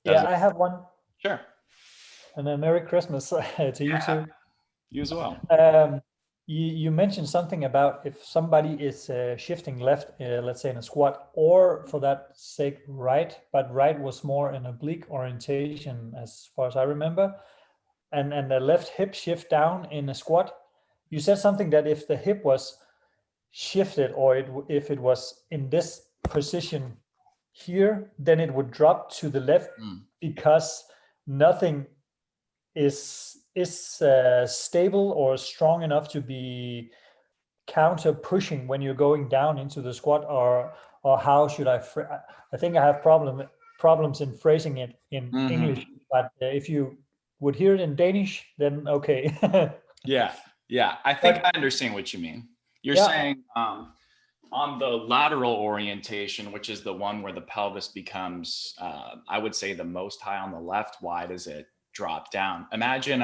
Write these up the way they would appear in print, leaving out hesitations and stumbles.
Yeah, I have one. Sure. And a Merry Christmas to you Yeah, too. you as well. You mentioned something about if somebody is shifting left, let's say in a squat, or for that sake, right, but right was more an oblique orientation as far as I remember, and the left hip shift down in a squat. You said something that if the hip was shifted or if it was in this position here, then it would drop to the left because nothing is stable or strong enough to be counter pushing when you're going down into the squat, or how should I think I have problems in phrasing it in English, but if you would hear it in Danish, then okay. Yeah. I think I understand what you mean. You're saying on the lateral orientation, which is the one where the pelvis becomes, I would say, the most high on the left, why does it drop down? Imagine,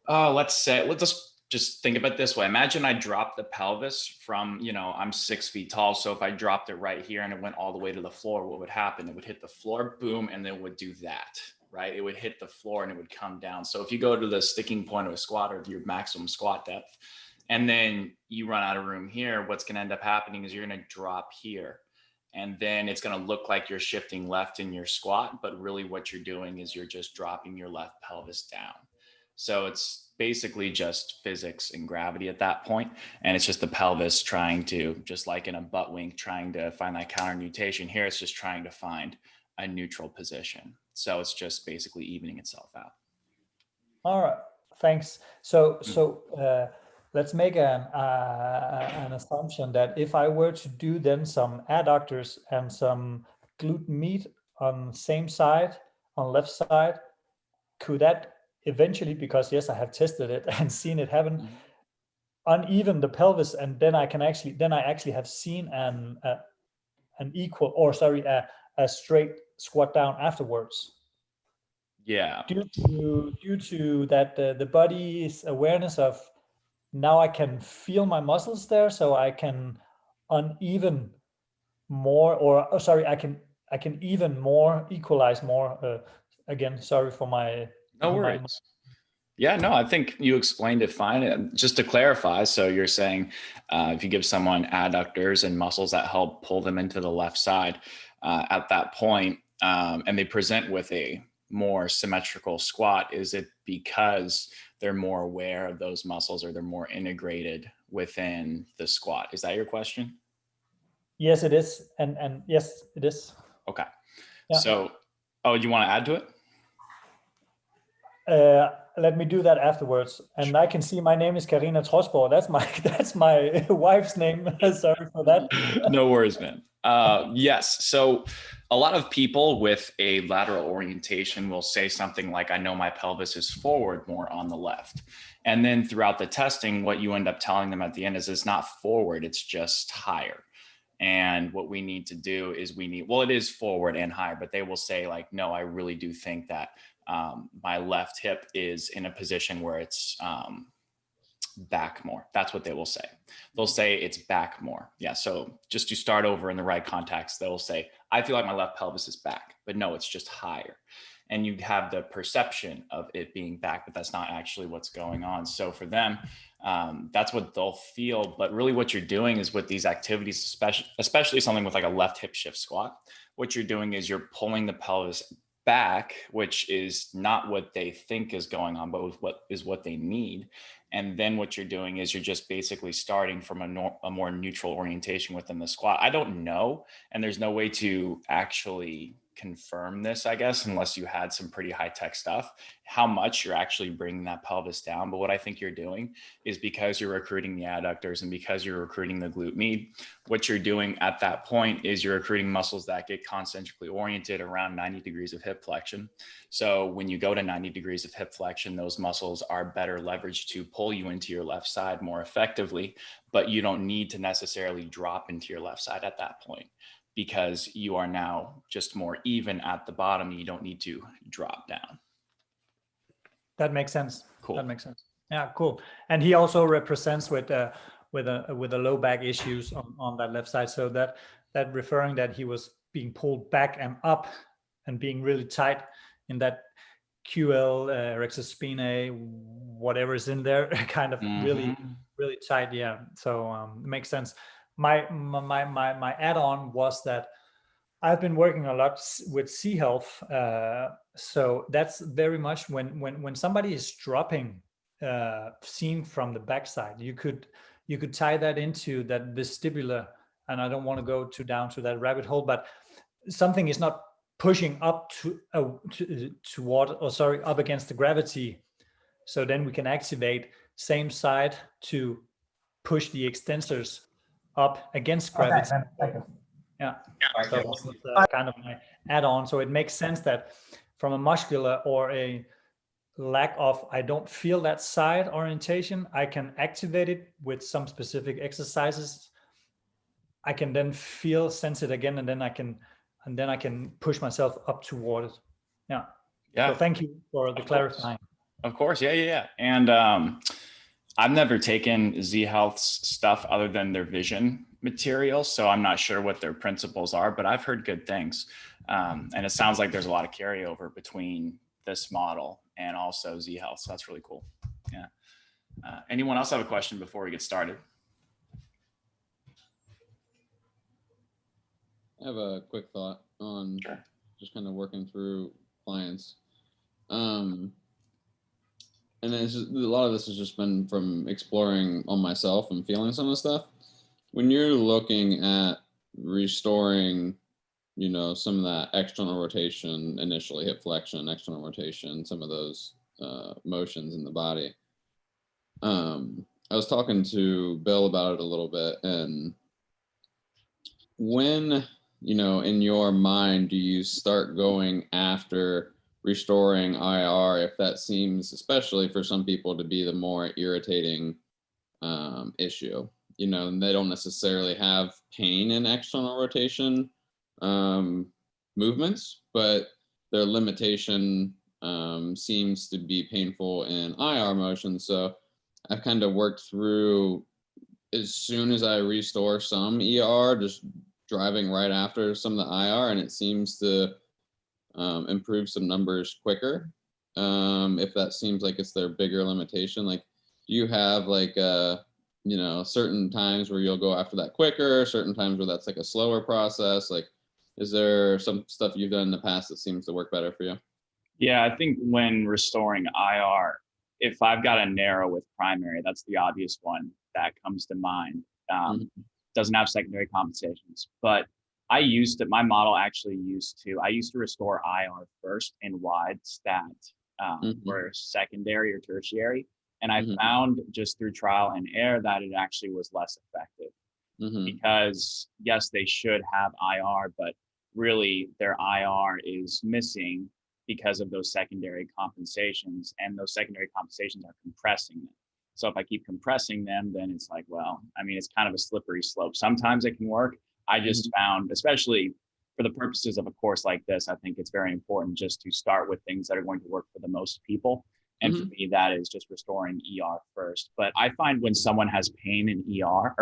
let's just think about it this way. Imagine I dropped the pelvis from, I'm 6 feet tall. So if I dropped it right here and it went all the way to the floor, what would happen? It would hit the floor, boom, and then it would do that, right? It would hit the floor and it would come down. So if you go to the sticking point of a squat or your maximum squat depth, and then you run out of room here, what's going to end up happening is you're going to drop here. And then it's going to look like you're shifting left in your squat, but really what you're doing is you're just dropping your left pelvis down. So it's basically just physics and gravity at that point. And it's just the pelvis trying to, just like in a butt wink, trying to find that counter nutation. Here it's just trying to find a neutral position. So it's just basically evening itself out. All right, thanks. So let's make an assumption that if I were to do then some adductors and some glute med on same side, on left side, could that eventually, because yes, I have tested it and seen it happen, uneven the pelvis, and then I actually have seen an equal, or sorry, a straight squat down afterwards. Yeah. Due to that the body's awareness of now I can feel my muscles there, so I can uneven more, or I can even more equalize more. Again, sorry for my no worries. Yeah, no, I think you explained it fine. And just to clarify, so you're saying if you give someone adductors and muscles that help pull them into the left side at that point, and they present with a more symmetrical squat, is it because they're more aware of those muscles or they're more integrated within the squat? Is that your question? Yes, it is. And yes, it is. Okay. Yeah. So, you want to add to it? Let me do that afterwards. And I can see my name is Karina Trosborg. That's my wife's name. Sorry for that. No worries, man. Yes. So a lot of people with a lateral orientation will say something like, I know my pelvis is forward more on the left. And then throughout the testing, what you end up telling them at the end is it's not forward, it's just higher. And what we need to do is it is forward and higher, but they will say like, no, I really do think that my left hip is in a position where it's back more. That's what they will say. They'll say it's back more. Yeah. So just to start over in the right context, they'll say, I feel like my left pelvis is back, but no, it's just higher. And you have the perception of it being back, but that's not actually what's going on. So for them, that's what they'll feel. But really what you're doing is with these activities, especially something with like a left hip shift squat, what you're doing is you're pulling the pelvis back, which is not what they think is going on, but what they need. And then what you're doing is you're just basically starting from a more neutral orientation within the squat. I don't know, and there's no way to actually confirm this, I guess, unless you had some pretty high tech stuff, how much you're actually bringing that pelvis down. But what I think you're doing is, because you're recruiting the adductors and because you're recruiting the glute med, what you're doing at that point is you're recruiting muscles that get concentrically oriented around 90 degrees of hip flexion. So when you go to 90 degrees of hip flexion, those muscles are better leveraged to pull you into your left side more effectively, but you don't need to necessarily drop into your left side at that point, because you are now just more even at the bottom. You don't need to drop down. That makes sense. Cool. That makes sense. Yeah, cool. And he also represents with a low back issues on that left side. So that referring that he was being pulled back and up and being really tight in that QL, rectus spinae, whatever is in there, kind of really tight. Yeah. So it makes sense. My add-on was that I've been working a lot with C Health. So that's very much when somebody is dropping, seen from the backside, you could tie that into that vestibular, and I don't want to go down to that rabbit hole, but something is not pushing up up against the gravity. So then we can activate same side to push the extensors up against gravity. Okay. Yeah. So that's kind of my add-on. So it makes sense that from a muscular or a lack of, I don't feel that side orientation, I can activate it with some specific exercises. I can then sense it again, and then I can push myself up toward it. Yeah. Yeah. So thank you for the clarifying. Of course. Yeah. And I've never taken Z Health's stuff other than their vision material, so I'm not sure what their principles are, but I've heard good things. And it sounds like there's a lot of carryover between this model and also Z Health, so that's really cool. Yeah. Anyone else have a question before we get started? I have a quick thought on just kind of working through clients. And it's just, a lot of this has just been from exploring on myself and feeling some of the stuff. When you're looking at restoring, you know, some of that external rotation, initially hip flexion, external rotation, some of those motions in the body. I was talking to Bill about it a little bit, and when, you know, in your mind, do you start going after restoring IR if that seems, especially for some people, to be the more irritating issue? You know, and they don't necessarily have pain in external rotation movements, but their limitation seems to be painful in IR motion. So I've kind of worked through, as soon as I restore some ER, just driving right after some of the IR, and it seems to improve some numbers quicker. If that seems like it's their bigger limitation, like, do you have like you know, certain times where you'll go after that quicker, certain times where that's like a slower process? Like, is there some stuff you've done in the past that seems to work better for you? Yeah, I think when restoring IR, if I've got a narrow with primary, that's the obvious one that comes to mind. Doesn't have secondary compensations, but I used to, my model actually used to, I used to restore IR first in wide stat or secondary or tertiary. And I found just through trial and error that it actually was less effective because yes, they should have IR, but really their IR is missing because of those secondary compensations, and those secondary compensations are compressing them. So if I keep compressing them, then it's like, well, I mean, it's kind of a slippery slope. Sometimes it can work. I just found, especially for the purposes of a course like this, I think it's very important just to start with things that are going to work for the most people. And for me, that is just restoring ER first. But I find when someone has pain in IR,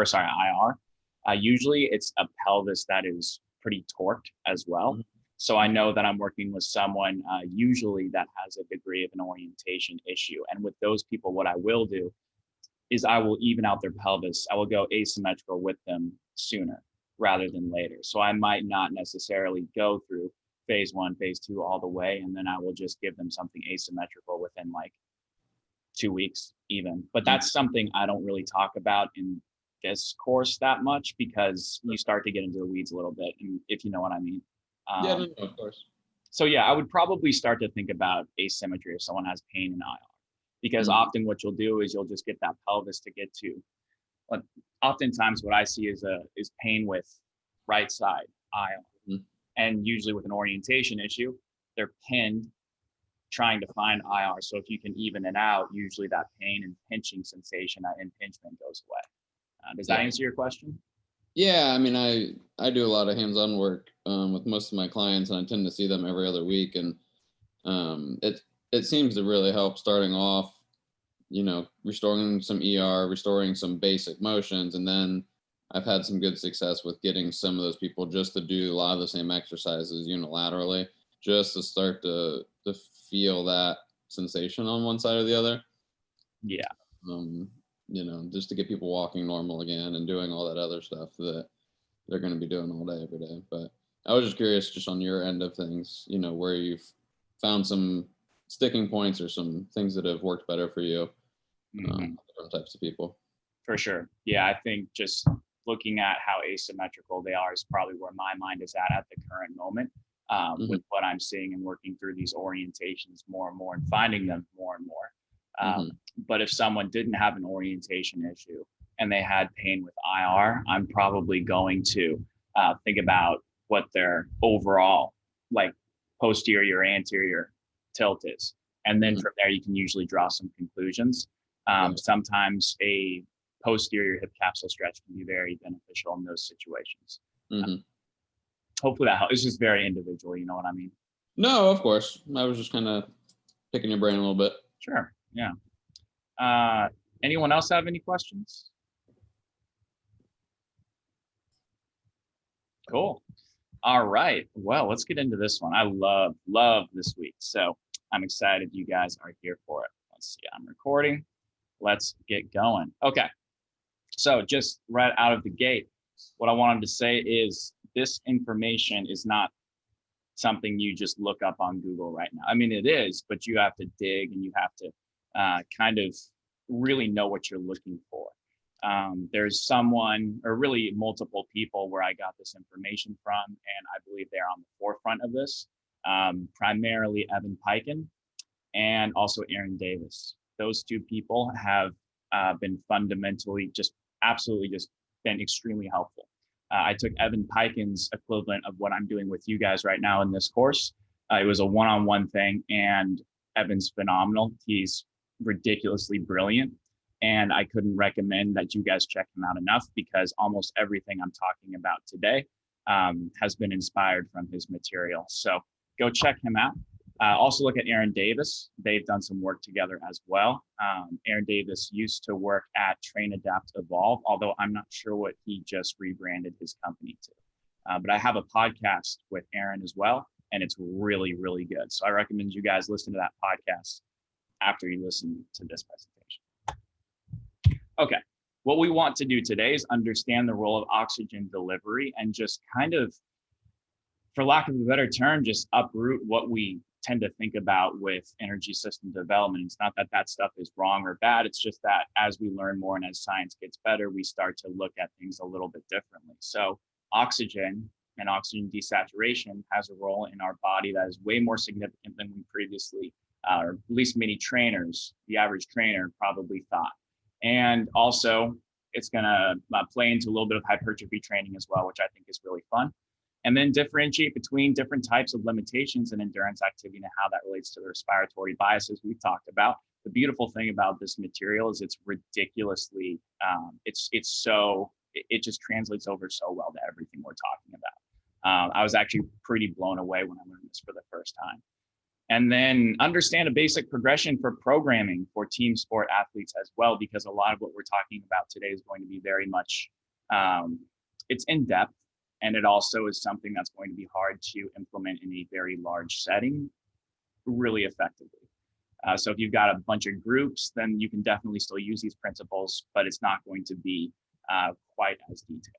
usually it's a pelvis that is pretty torqued as well. So I know that I'm working with someone usually that has a degree of an orientation issue. And with those people, what I will do is I will even out their pelvis. I will go asymmetrical with them sooner rather than later. So I might not necessarily go through phase 1, phase 2 all the way, and then I will just give them something asymmetrical within like 2 weeks even. But that's something I don't really talk about in this course that much, because you start to get into the weeds a little bit, and if you know what I mean. Yeah, no, of course. So yeah, I would probably start to think about asymmetry if someone has pain in IR, because often what you'll do is you'll just get that pelvis to get to. But oftentimes what I see is pain with right side IR, and usually with an orientation issue, they're pinned trying to find IR. So if you can even it out, usually that pain and pinching sensation, that impingement goes away. Does that answer your question? Yeah, I mean, I do a lot of hands-on work with most of my clients, and I tend to see them every other week, and it seems to really help starting off, you know, restoring some ER, restoring some basic motions, and then I've had some good success with getting some of those people just to do a lot of the same exercises unilaterally, just to start to feel that sensation on one side or the other. Yeah. Just to get people walking normal again and doing all that other stuff that they're going to be doing all day, every day. But I was just curious, just on your end of things, where you've found some sticking points or some things that have worked better for you, different types of people. For sure. Yeah, I think just looking at how asymmetrical they are is probably where my mind is at the current moment, with what I'm seeing and working through these orientations more and more and finding them more and more. But if someone didn't have an orientation issue and they had pain with IR, I'm probably going to think about what their overall, like, posterior, anterior tilt is. And then from there, you can usually draw some conclusions. Sometimes a posterior hip capsule stretch can be very beneficial in those situations. Hopefully that helps. It's just very individual, you know what I mean? No, of course. I was just kind of picking your brain a little bit. Sure. Yeah. Anyone else have any questions? Cool. All right. Well, let's get into this one. I love this week. So I'm excited you guys are here for it. Let's see. I'm recording. Let's get going. Okay. So just right out of the gate, what I wanted to say is this information is not something you just look up on Google right now. I mean, it is, but you have to dig and you have to kind of really know what you're looking for. There's someone, or really multiple people, where I got this information from, and I believe they're on the forefront of this, primarily Evan Piken and also Aaron Davis. Those two people have been fundamentally absolutely been extremely helpful. I took Evan Piken's equivalent of what I'm doing with you guys right now in this course. It was a one-on-one thing, and Evan's phenomenal. He's ridiculously brilliant. And I couldn't recommend that you guys check him out enough, because almost everything I'm talking about today has been inspired from his material. So go check him out. Also look at Aaron Davis. They've done some work together as well. Aaron Davis used to work at Train, Adapt, Evolve, although I'm not sure what he just rebranded his company to. But I have a podcast with Aaron as well, and it's really, really good. So I recommend you guys listen to that podcast after you listen to this presentation. Okay, what we want to do today is understand the role of oxygen delivery and just kind of, for lack of a better term, just uproot what we tend to think about with energy system development. It's not that that stuff is wrong or bad. It's just that as we learn more and as science gets better, we start to look at things a little bit differently. So oxygen and oxygen desaturation has a role in our body that is way more significant than we previously, or at least many trainers, the average trainer, probably thought. And also, it's going to play into a little bit of hypertrophy training as well, which I think is really fun. And then differentiate between different types of limitations in endurance activity and how that relates to the respiratory biases we've talked about. The beautiful thing about this material is it's ridiculously, it just translates over so well to everything we're talking about. I was actually pretty blown away when I learned this for the first time. And then understand a basic progression for programming for team sport athletes as well, because a lot of what we're talking about today is going to be very much, it's in depth, and it also is something that's going to be hard to implement in a very large setting really effectively. So if you've got a bunch of groups, then you can definitely still use these principles, but it's not going to be quite as detailed.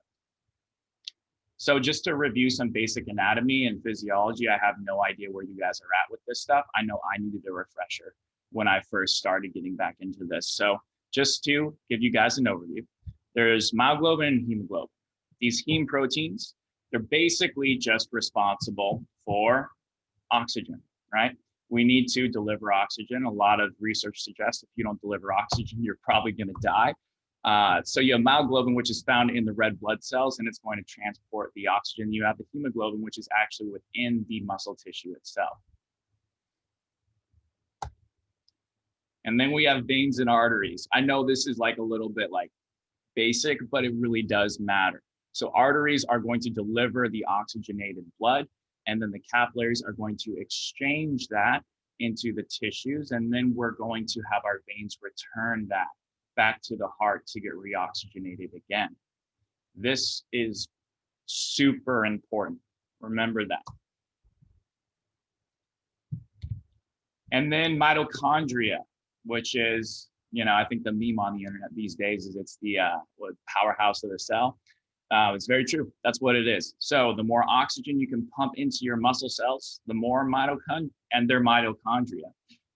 So just to review some basic anatomy and physiology, I have no idea where you guys are at with this stuff. I know I needed a refresher when I first started getting back into this. So just to give you guys an overview, there's myoglobin and hemoglobin. These heme proteins, they're basically just responsible for oxygen, right? We need to deliver oxygen. A lot of research suggests if you don't deliver oxygen, you're probably going to die. So you have myoglobin, which is found in the red blood cells, and it's going to transport the oxygen. You have the hemoglobin, which is actually within the muscle tissue itself. And then we have veins and arteries. I know this is like a little bit like basic, but it really does matter. So arteries are going to deliver the oxygenated blood, and then the capillaries are going to exchange that into the tissues, and then we're going to have our veins return that back to the heart to get reoxygenated again. This is super important. Remember that. And then mitochondria, which is, I think the meme on the internet these days is it's the powerhouse of the cell. It's very true. That's what it is. So the more oxygen you can pump into your muscle cells, the more mitochondria and their mitochondria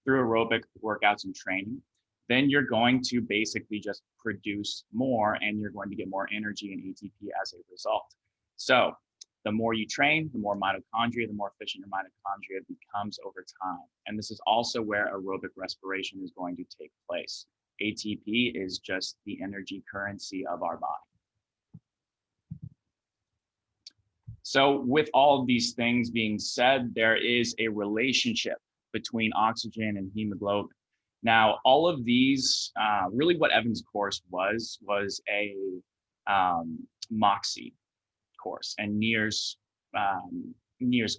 through aerobic workouts and training, then you're going to basically just produce more and you're going to get more energy and ATP as a result. So the more you train, the more mitochondria, the more efficient your mitochondria becomes over time. And this is also where aerobic respiration is going to take place. ATP is just the energy currency of our body. So with all of these things being said, there is a relationship between oxygen and hemoglobin. Now, all of these, really what Evan's course was a MOXIE course and Near's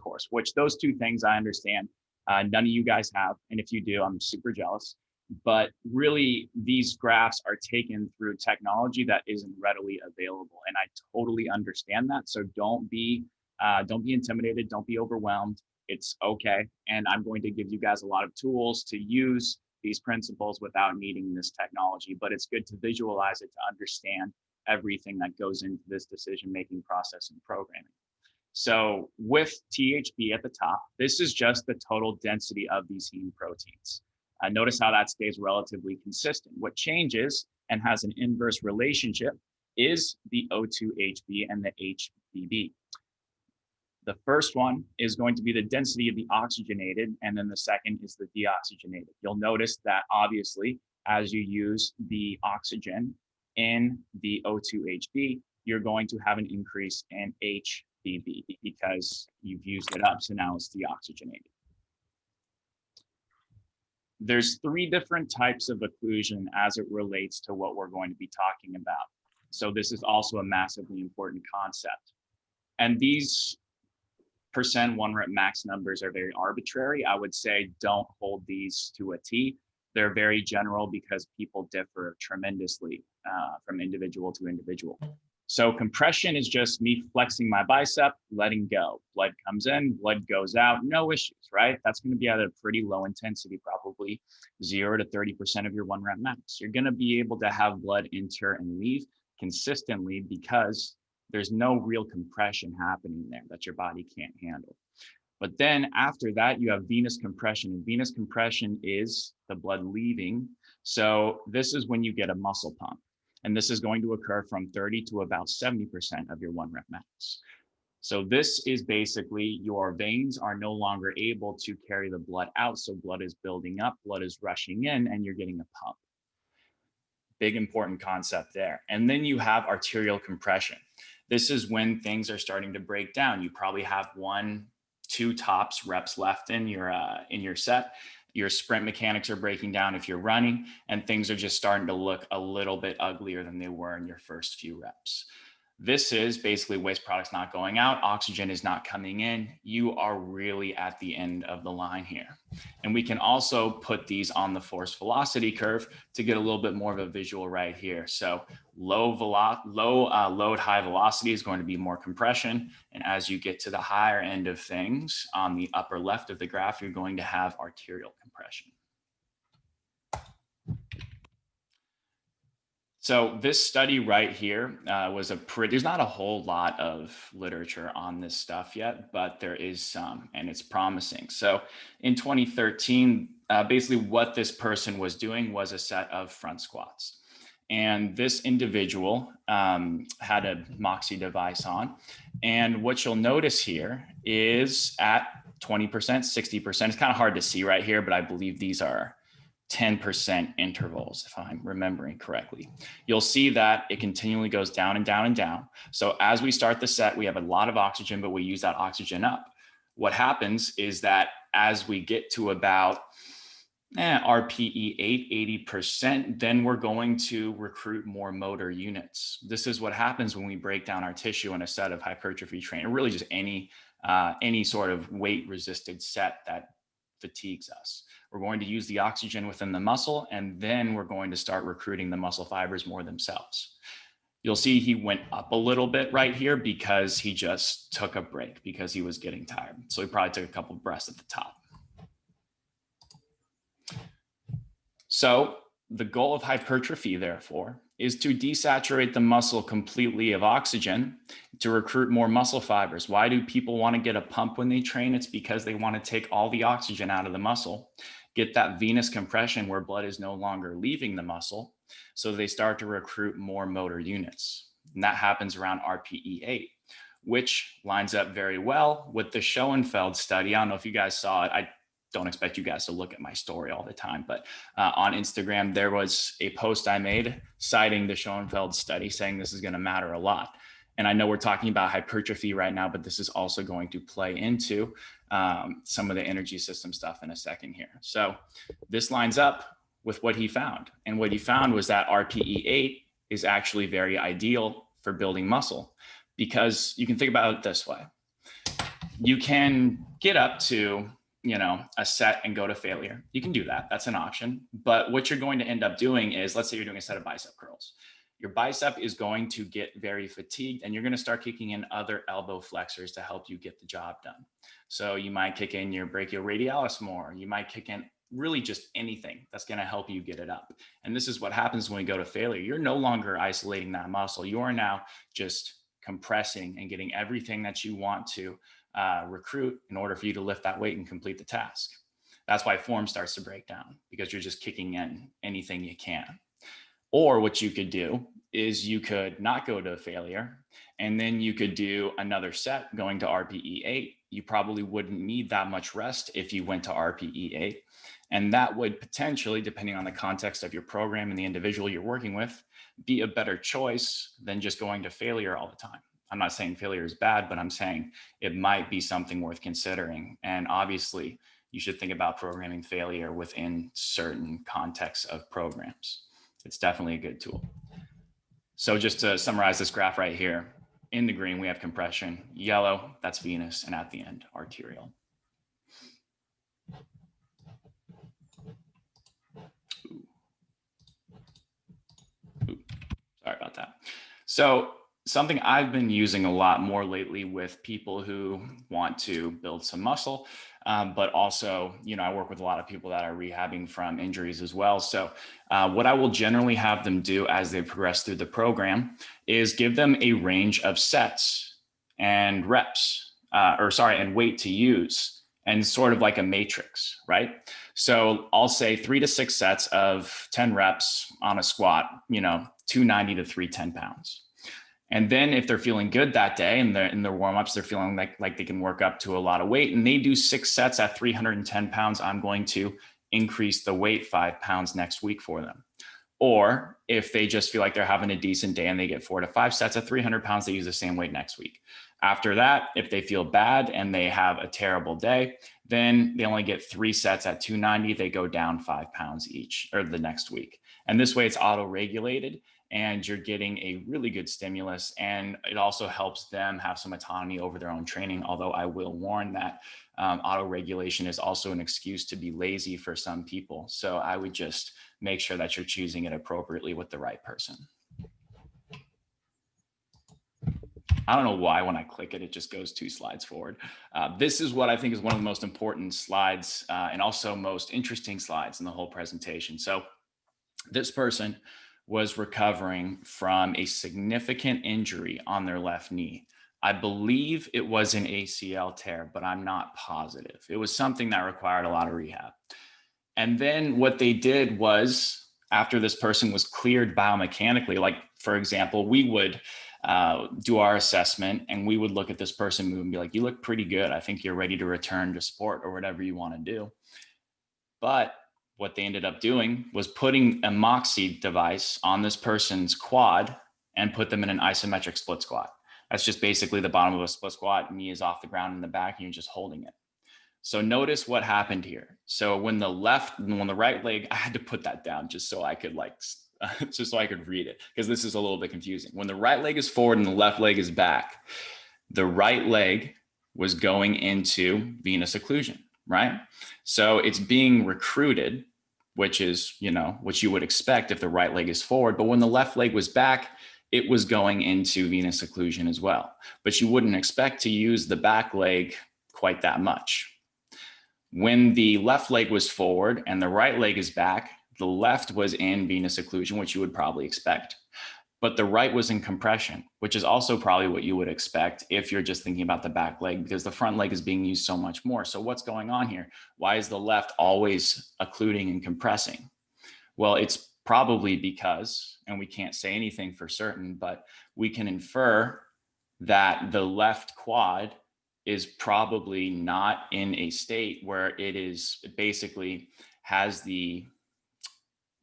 course, which those two things I understand none of you guys have. And if you do, I'm super jealous. But really, these graphs are taken through technology that isn't readily available. And I totally understand that. So don't be intimidated. Don't be overwhelmed. It's okay. And I'm going to give you guys a lot of tools to use these principles without needing this technology. But it's good to visualize it to understand everything that goes into this decision-making process and programming. So with THP at the top, this is just the total density of these heme proteins. Notice how that stays relatively consistent. What changes and has an inverse relationship is the O2HB and the HBB. The first one is going to be the density of the oxygenated, and then the second is the deoxygenated. You'll notice that obviously, as you use the oxygen in the O2HB, you're going to have an increase in HBB because you've used it up, so now it's deoxygenated. There's three different types of occlusion as it relates to what we're going to be talking about. So this is also a massively important concept. And these percent 1 rep max numbers are very arbitrary. I would say don't hold these to a T. They're very general because people differ tremendously from individual to individual. So compression is just me flexing my bicep, letting go. Blood comes in, blood goes out, no issues, right? That's going to be at a pretty low intensity, probably 0 to 30% of your 1 rep max. You're going to be able to have blood enter and leave consistently because there's no real compression happening there that your body can't handle. But then after that, you have venous compression, and venous compression is the blood leaving. So this is when you get a muscle pump. And this is going to occur from 30 to about 70% of your 1 rep max. So this is basically your veins are no longer able to carry the blood out. So blood is building up, blood is rushing in, and you're getting a pump. Big important concept there. And then you have arterial compression. This is when things are starting to break down. You probably have 1, 2 tops reps left in your set. Your sprint mechanics are breaking down if you're running, and things are just starting to look a little bit uglier than they were in your first few reps. This is basically waste products not going out, oxygen is not coming in. You are really at the end of the line here. And we can also put these on the force velocity curve to get a little bit more of a visual right here. So low load, high velocity is going to be more compression. And as you get to the higher end of things on the upper left of the graph, you're going to have arterial compression. So this study right here was there's not a whole lot of literature on this stuff yet, but there is some, and it's promising. So in 2013, basically what this person was doing was a set of front squats. And this individual had a MOXIE device on. And what you'll notice here is at 20%, 60%, it's kind of hard to see right here, but I believe these are 10% intervals, if I'm remembering correctly. You'll see that it continually goes down and down and down. So as we start the set, we have a lot of oxygen, but we use that oxygen up. What happens is that as we get to about RPE 80%, then we're going to recruit more motor units. This is what happens when we break down our tissue in a set of hypertrophy training, or really just any sort of weight resisted set that fatigues us. We're going to use the oxygen within the muscle, and then we're going to start recruiting the muscle fibers more themselves. You'll see he went up a little bit right here because he just took a break because he was getting tired. So he probably took a couple of breaths at the top. So the goal of hypertrophy, therefore, is to desaturate the muscle completely of oxygen to recruit more muscle fibers. Why do people want to get a pump when they train? It's because they want to take all the oxygen out of the muscle, get that venous compression where blood is no longer leaving the muscle. So they start to recruit more motor units. And that happens around RPE 8, which lines up very well with the Schoenfeld study. I don't know if you guys saw it. I don't expect you guys to look at my story all the time, but on Instagram, there was a post I made citing the Schoenfeld study saying this is going to matter a lot. And I know we're talking about hypertrophy right now, but this is also going to play into some of the energy system stuff in a second here. So this lines up with what he found. And what he found was that RPE 8 is actually very ideal for building muscle, because you can think about it this way. You can get up to, you know, a set and go to failure. You can do that. That's an option. But what you're going to end up doing is, let's say you're doing a set of bicep curls. Your bicep is going to get very fatigued, and you're going to start kicking in other elbow flexors to help you get the job done. So you might kick in your brachioradialis more. You might kick in really just anything that's going to help you get it up. And this is what happens when we go to failure. You're no longer isolating that muscle. You are now just compressing and getting everything that you want to recruit in order for you to lift that weight and complete the task. That's why form starts to break down, because you're just kicking in anything you can. Or what you could do is you could not go to failure, and then you could do another set going to RPE 8. You probably wouldn't need that much rest if you went to RPE 8. And that would potentially, depending on the context of your program and the individual you're working with, be a better choice than just going to failure all the time. I'm not saying failure is bad, but I'm saying it might be something worth considering. And obviously, you should think about programming failure within certain contexts of programs. It's definitely a good tool. So just to summarize this graph right here, in the green, we have compression. Yellow, that's venous. And at the end, arterial. Ooh. Sorry about that. So something I've been using a lot more lately with people who want to build some muscle, but also, you know, I work with a lot of people that are rehabbing from injuries as well. So what I will generally have them do as they progress through the program is give them a range of sets and reps, and weight to use, and sort of like a matrix, right? So I'll say 3 to 6 sets of 10 reps on a squat, you know, 290 to 310 pounds. And then if they're feeling good that day and they're in their warm-ups, they're feeling like they can work up to a lot of weight, and they do 6 sets at 310 pounds, I'm going to increase the weight 5 pounds next week for them. Or if they just feel like they're having a decent day and they get 4 to 5 sets at 300 pounds, they use the same weight next week. After that, if they feel bad and they have a terrible day, then they only get 3 sets at 290, they go down 5 pounds each, or the next week. And this way it's auto-regulated, and you're getting a really good stimulus, and it also helps them have some autonomy over their own training. Although I will warn that auto-regulation is also an excuse to be lazy for some people. So I would just make sure that you're choosing it appropriately with the right person. I don't know why when I click it, it just goes 2 slides forward. This is what I think is one of the most important slides and also most interesting slides in the whole presentation. So this person was recovering from a significant injury on their left knee. I believe it was an ACL tear, but I'm not positive. It was something that required a lot of rehab. And then what they did was, after this person was cleared biomechanically, like for example, we would do our assessment and we would look at this person move and be like, you look pretty good. I think you're ready to return to sport or whatever you want to do. But what they ended up doing was putting a Moxy device on this person's quad and put them in an isometric split squat. That's just basically the bottom of a split squat. Knee is off the ground in the back and you're just holding it. So notice what happened here. So when the right leg, I had to put that down just so I could just so I could read it, because this is a little bit confusing. When the right leg is forward and the left leg is back, the right leg was going into venous occlusion, right? So it's being recruited, which is, you know, what you would expect if the right leg is forward. But when the left leg was back, it was going into venous occlusion as well. But you wouldn't expect to use the back leg quite that much. When the left leg was forward and the right leg is back, the left was in venous occlusion, which you would probably expect. But the right was in compression, which is also probably what you would expect if you're just thinking about the back leg, because the front leg is being used so much more. So what's going on here? Why is the left always occluding and compressing? Well, it's probably because, and we can't say anything for certain, but we can infer that the left quad is probably not in a state where it basically has the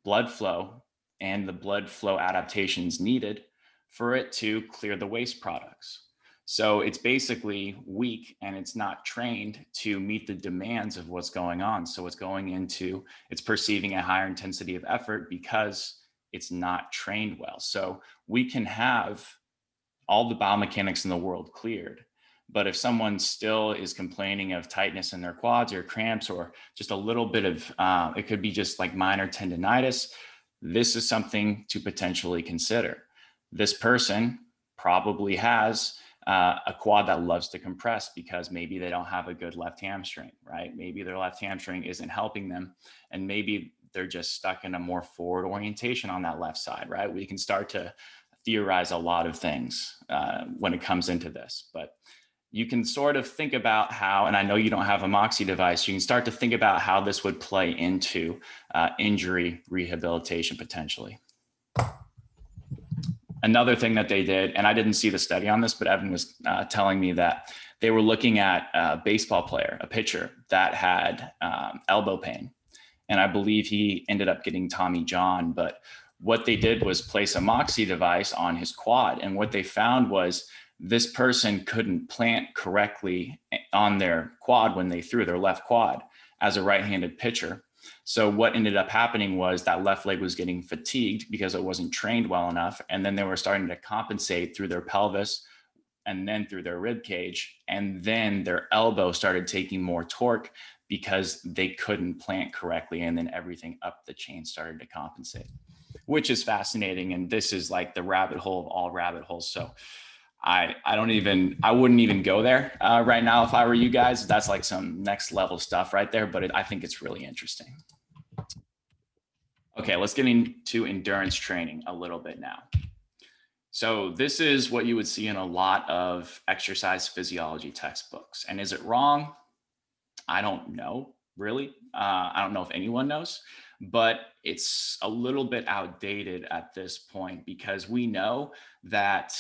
blood flow and the blood flow adaptations needed for it to clear the waste products. So it's basically weak and it's not trained to meet the demands of what's going on. So it's perceiving a higher intensity of effort because it's not trained well. So we can have all the biomechanics in the world cleared, but if someone still is complaining of tightness in their quads or cramps or just a little bit of, it could be just like minor tendonitis, this is something to potentially consider. This person probably has a quad that loves to compress because maybe they don't have a good left hamstring, right? Maybe their left hamstring isn't helping them, and maybe they're just stuck in a more forward orientation on that left side, right? We can start to theorize a lot of things when it comes into this, but you can sort of think about how, and I know you don't have a Moxy device, you can start to think about how this would play into injury rehabilitation potentially. Another thing that they did, and I didn't see the study on this, but Evan was telling me that they were looking at a baseball player, a pitcher that had elbow pain. And I believe he ended up getting Tommy John, but what they did was place a Moxy device on his quad. And what they found was this person couldn't plant correctly on their quad when they threw their left quad as a right-handed pitcher. So what ended up happening was that left leg was getting fatigued because it wasn't trained well enough. And then they were starting to compensate through their pelvis and then through their rib cage. And then their elbow started taking more torque because they couldn't plant correctly. And then everything up the chain started to compensate, which is fascinating. And this is like the rabbit hole of all rabbit holes. So I wouldn't even go there right now if I were you guys. That's like some next level stuff right there, but I think it's really interesting. Okay, let's get into endurance training a little bit now. So this is what you would see in a lot of exercise physiology textbooks. And is it wrong? I don't know, really. I don't know if anyone knows, but it's a little bit outdated at this point because we know that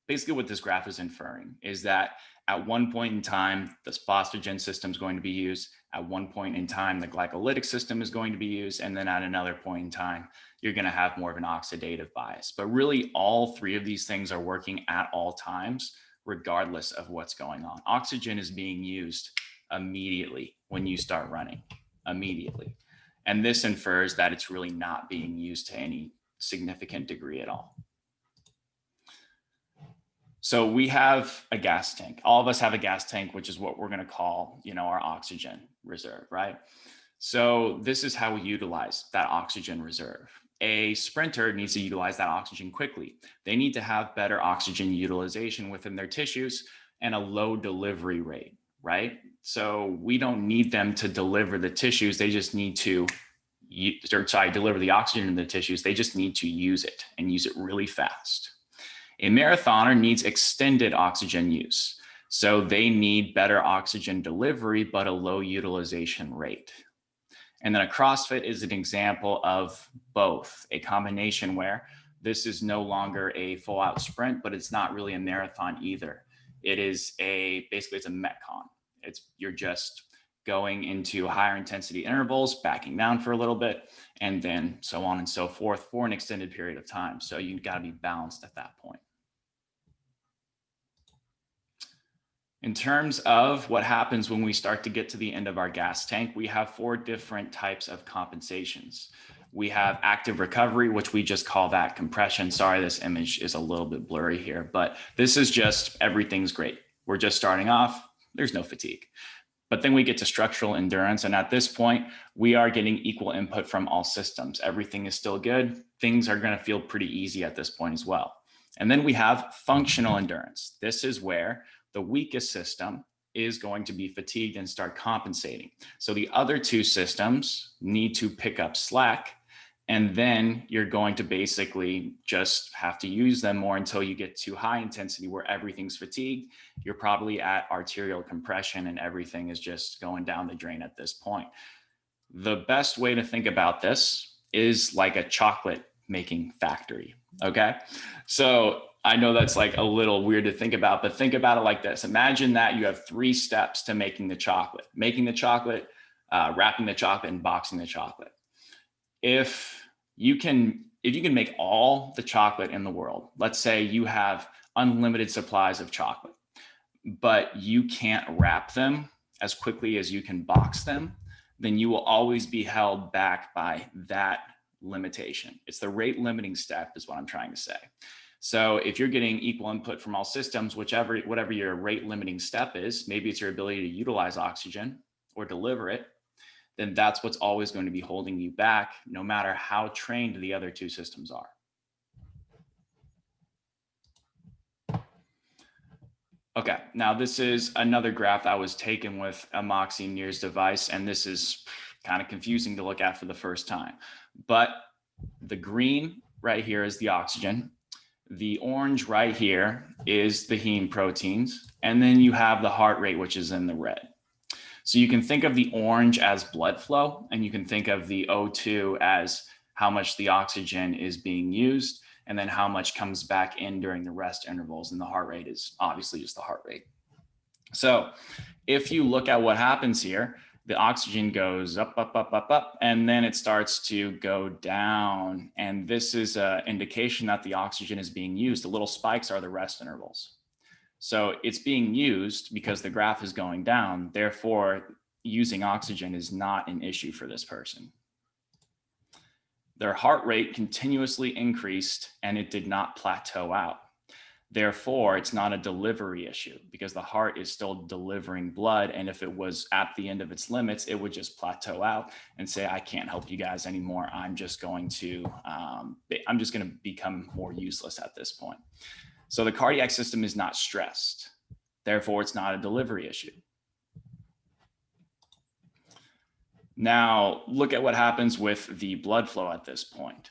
basically what this graph is inferring is that at one point in time, the phosphagen system is going to be used. At one point in time, the glycolytic system is going to be used. And then at another point in time, you're going to have more of an oxidative bias. But really, all three of these things are working at all times, regardless of what's going on. Oxygen is being used immediately when you start running, immediately. And this infers that it's really not being used to any significant degree at all. So we have a gas tank. All of us have a gas tank, which is what we're going to call, our oxygen reserve, right? So this is how we utilize that oxygen reserve. A sprinter needs to utilize that oxygen quickly. They need to have better oxygen utilization within their tissues and a low delivery rate, right? So we don't need them to deliver the tissues. They just need to, deliver the oxygen in the tissues. They just need to use it and use it really fast. A marathoner needs extended oxygen use. So they need better oxygen delivery, but a low utilization rate. And then a CrossFit is an example of both, a combination where this is no longer a full out sprint, but it's not really a marathon either. It is basically it's a Metcon. You're just going into higher intensity intervals, backing down for a little bit, and then so on and so forth for an extended period of time. So you've got to be balanced at that point. In terms of what happens when we start to get to the end of our gas tank, we have 4 different types of compensations. We have active recovery, which we just call that compression. Sorry, this image is a little bit blurry here, but this is just everything's great. We're just starting off. There's no fatigue. But then we get to structural endurance. And at this point, we are getting equal input from all systems. Everything is still good. Things are going to feel pretty easy at this point as well. And then we have functional endurance. This is where the weakest system is going to be fatigued and start compensating. So the other two systems need to pick up slack, and then you're going to basically just have to use them more until you get to high intensity where everything's fatigued. You're probably at arterial compression and everything is just going down the drain at this point. The best way to think about this is like a chocolate making factory. Okay. So I know that's like a little weird to think about, but think about it like this. Imagine that you have 3 steps to making the chocolate, wrapping the chocolate, and boxing the chocolate. If you can make all the chocolate in the world, let's say you have unlimited supplies of chocolate, but you can't wrap them as quickly as you can box them, then you will always be held back by that limitation. It's the rate limiting step is what I'm trying to say. So if you're getting equal input from all systems, whatever your rate limiting step is, maybe it's your ability to utilize oxygen or deliver it, then that's what's always going to be holding you back, no matter how trained the other two systems are. Okay, now this is another graph that was taken with a Moxy NIRS device, and this is kind of confusing to look at for the first time. But the green right here is the oxygen. The orange right here is the heme proteins. And then you have the heart rate, which is in the red. So you can think of the orange as blood flow, and you can think of the O2 as how much the oxygen is being used, and then how much comes back in during the rest intervals. And the heart rate is obviously just the heart rate. So if you look at what happens here, the oxygen goes up, up, up, up, up, and then it starts to go down. And this is an indication that the oxygen is being used. The little spikes are the rest intervals. So it's being used because the graph is going down. Therefore, using oxygen is not an issue for this person. Their heart rate continuously increased and it did not plateau out. Therefore, it's not a delivery issue because the heart is still delivering blood. And if it was at the end of its limits, it would just plateau out and say, I can't help you guys anymore. I'm just going to become more useless at this point. So the cardiac system is not stressed. Therefore, it's not a delivery issue. Now, look at what happens with the blood flow at this point.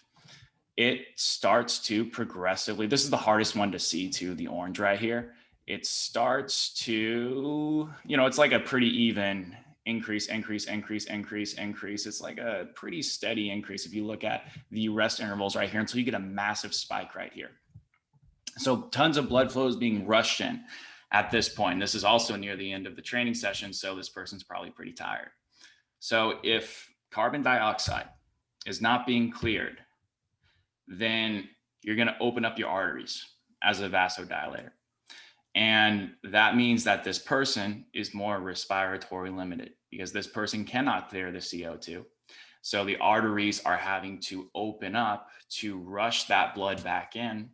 It starts to progressively, this is the hardest one to see too, the orange right here. It starts to, it's like a pretty even increase. It's like a pretty steady increase if you look at the rest intervals right here until you get a massive spike right here. So tons of blood flow is being rushed in at this point. This is also near the end of the training session, so this person's probably pretty tired. So if carbon dioxide is not being cleared, then you're going to open up your arteries as a vasodilator. And that means that this person is more respiratory limited because this person cannot clear the CO2. So the arteries are having to open up to rush that blood back in.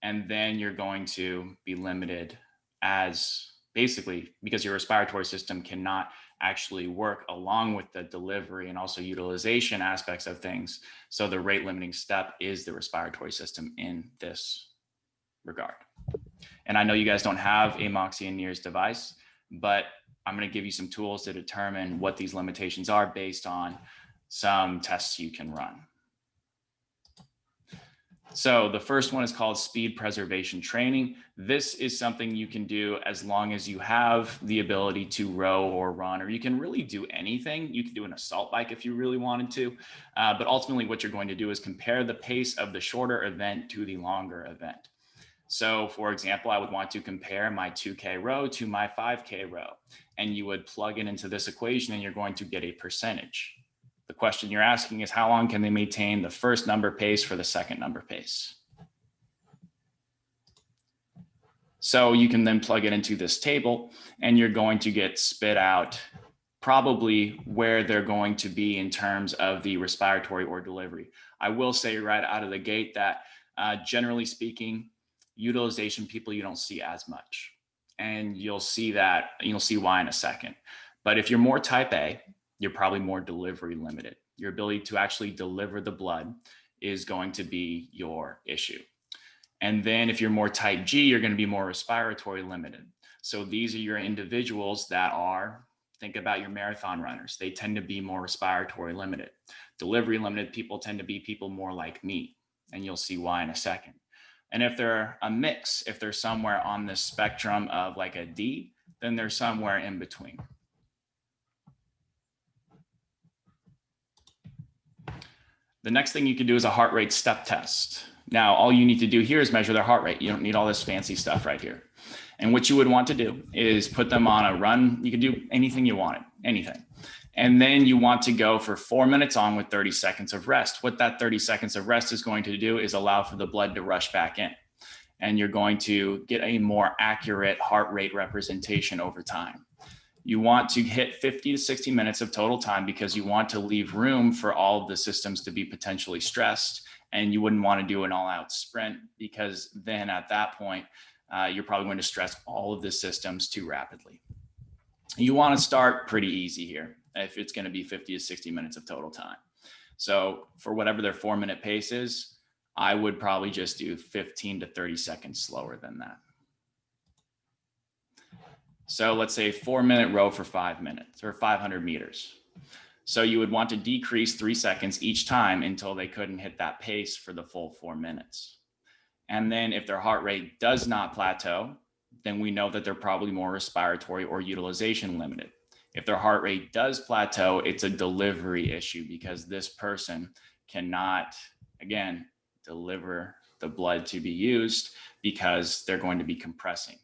And then you're going to be limited as basically because your respiratory system cannot actually work along with the delivery and also utilization aspects of things. So the rate limiting step is the respiratory system in this regard. And I know you guys don't have a Moxy NIRS device, but I'm going to give you some tools to determine what these limitations are based on some tests you can run. So the first one is called speed preservation training. This is something you can do as long as you have the ability to row or run, or you can really do anything. You can do an assault bike if you really wanted to. But ultimately what you're going to do is compare the pace of the shorter event to the longer event. So for example, I would want to compare my 2K row to my 5K row, and you would plug it into this equation and you're going to get a percentage. The question you're asking is how long can they maintain the first number pace for the second number pace? So you can then plug it into this table and you're going to get spit out probably where they're going to be in terms of the respiratory or delivery. I will say right out of the gate that generally speaking, utilization people you don't see as much. And you'll see why in a second. But if you're more type A, you're probably more delivery limited. Your ability to actually deliver the blood is going to be your issue. And then if you're more type G, you're going to be more respiratory limited. So these are your individuals that are, think about your marathon runners. They tend to be more respiratory limited. Delivery limited people tend to be people more like me, and you'll see why in a second. And if they're a mix, if they're somewhere on the spectrum of like a D, then they're somewhere in between. The next thing you can do is a heart rate step test. Now, all you need to do here is measure their heart rate. You don't need all this fancy stuff right here. And what you would want to do is put them on a run. You can do anything you wanted, anything. And then you want to go for 4 minutes on with 30 seconds of rest. What that 30 seconds of rest is going to do is allow for the blood to rush back in. And you're going to get a more accurate heart rate representation over time. You want to hit 50 to 60 minutes of total time because you want to leave room for all of the systems to be potentially stressed. And you wouldn't want to do an all-out sprint because then at that point, you're probably going to stress all of the systems too rapidly. You want to start pretty easy here if it's going to be 50 to 60 minutes of total time. So for whatever their 4 minute pace is, I would probably just do 15 to 30 seconds slower than that. So let's say 4 minute row for 5 minutes or 500 meters. So you would want to decrease 3 seconds each time until they couldn't hit that pace for the full 4 minutes. And then if their heart rate does not plateau, then we know that they're probably more respiratory or utilization limited. If their heart rate does plateau, it's a delivery issue because this person cannot, again, deliver the blood to be used because they're going to be compressing.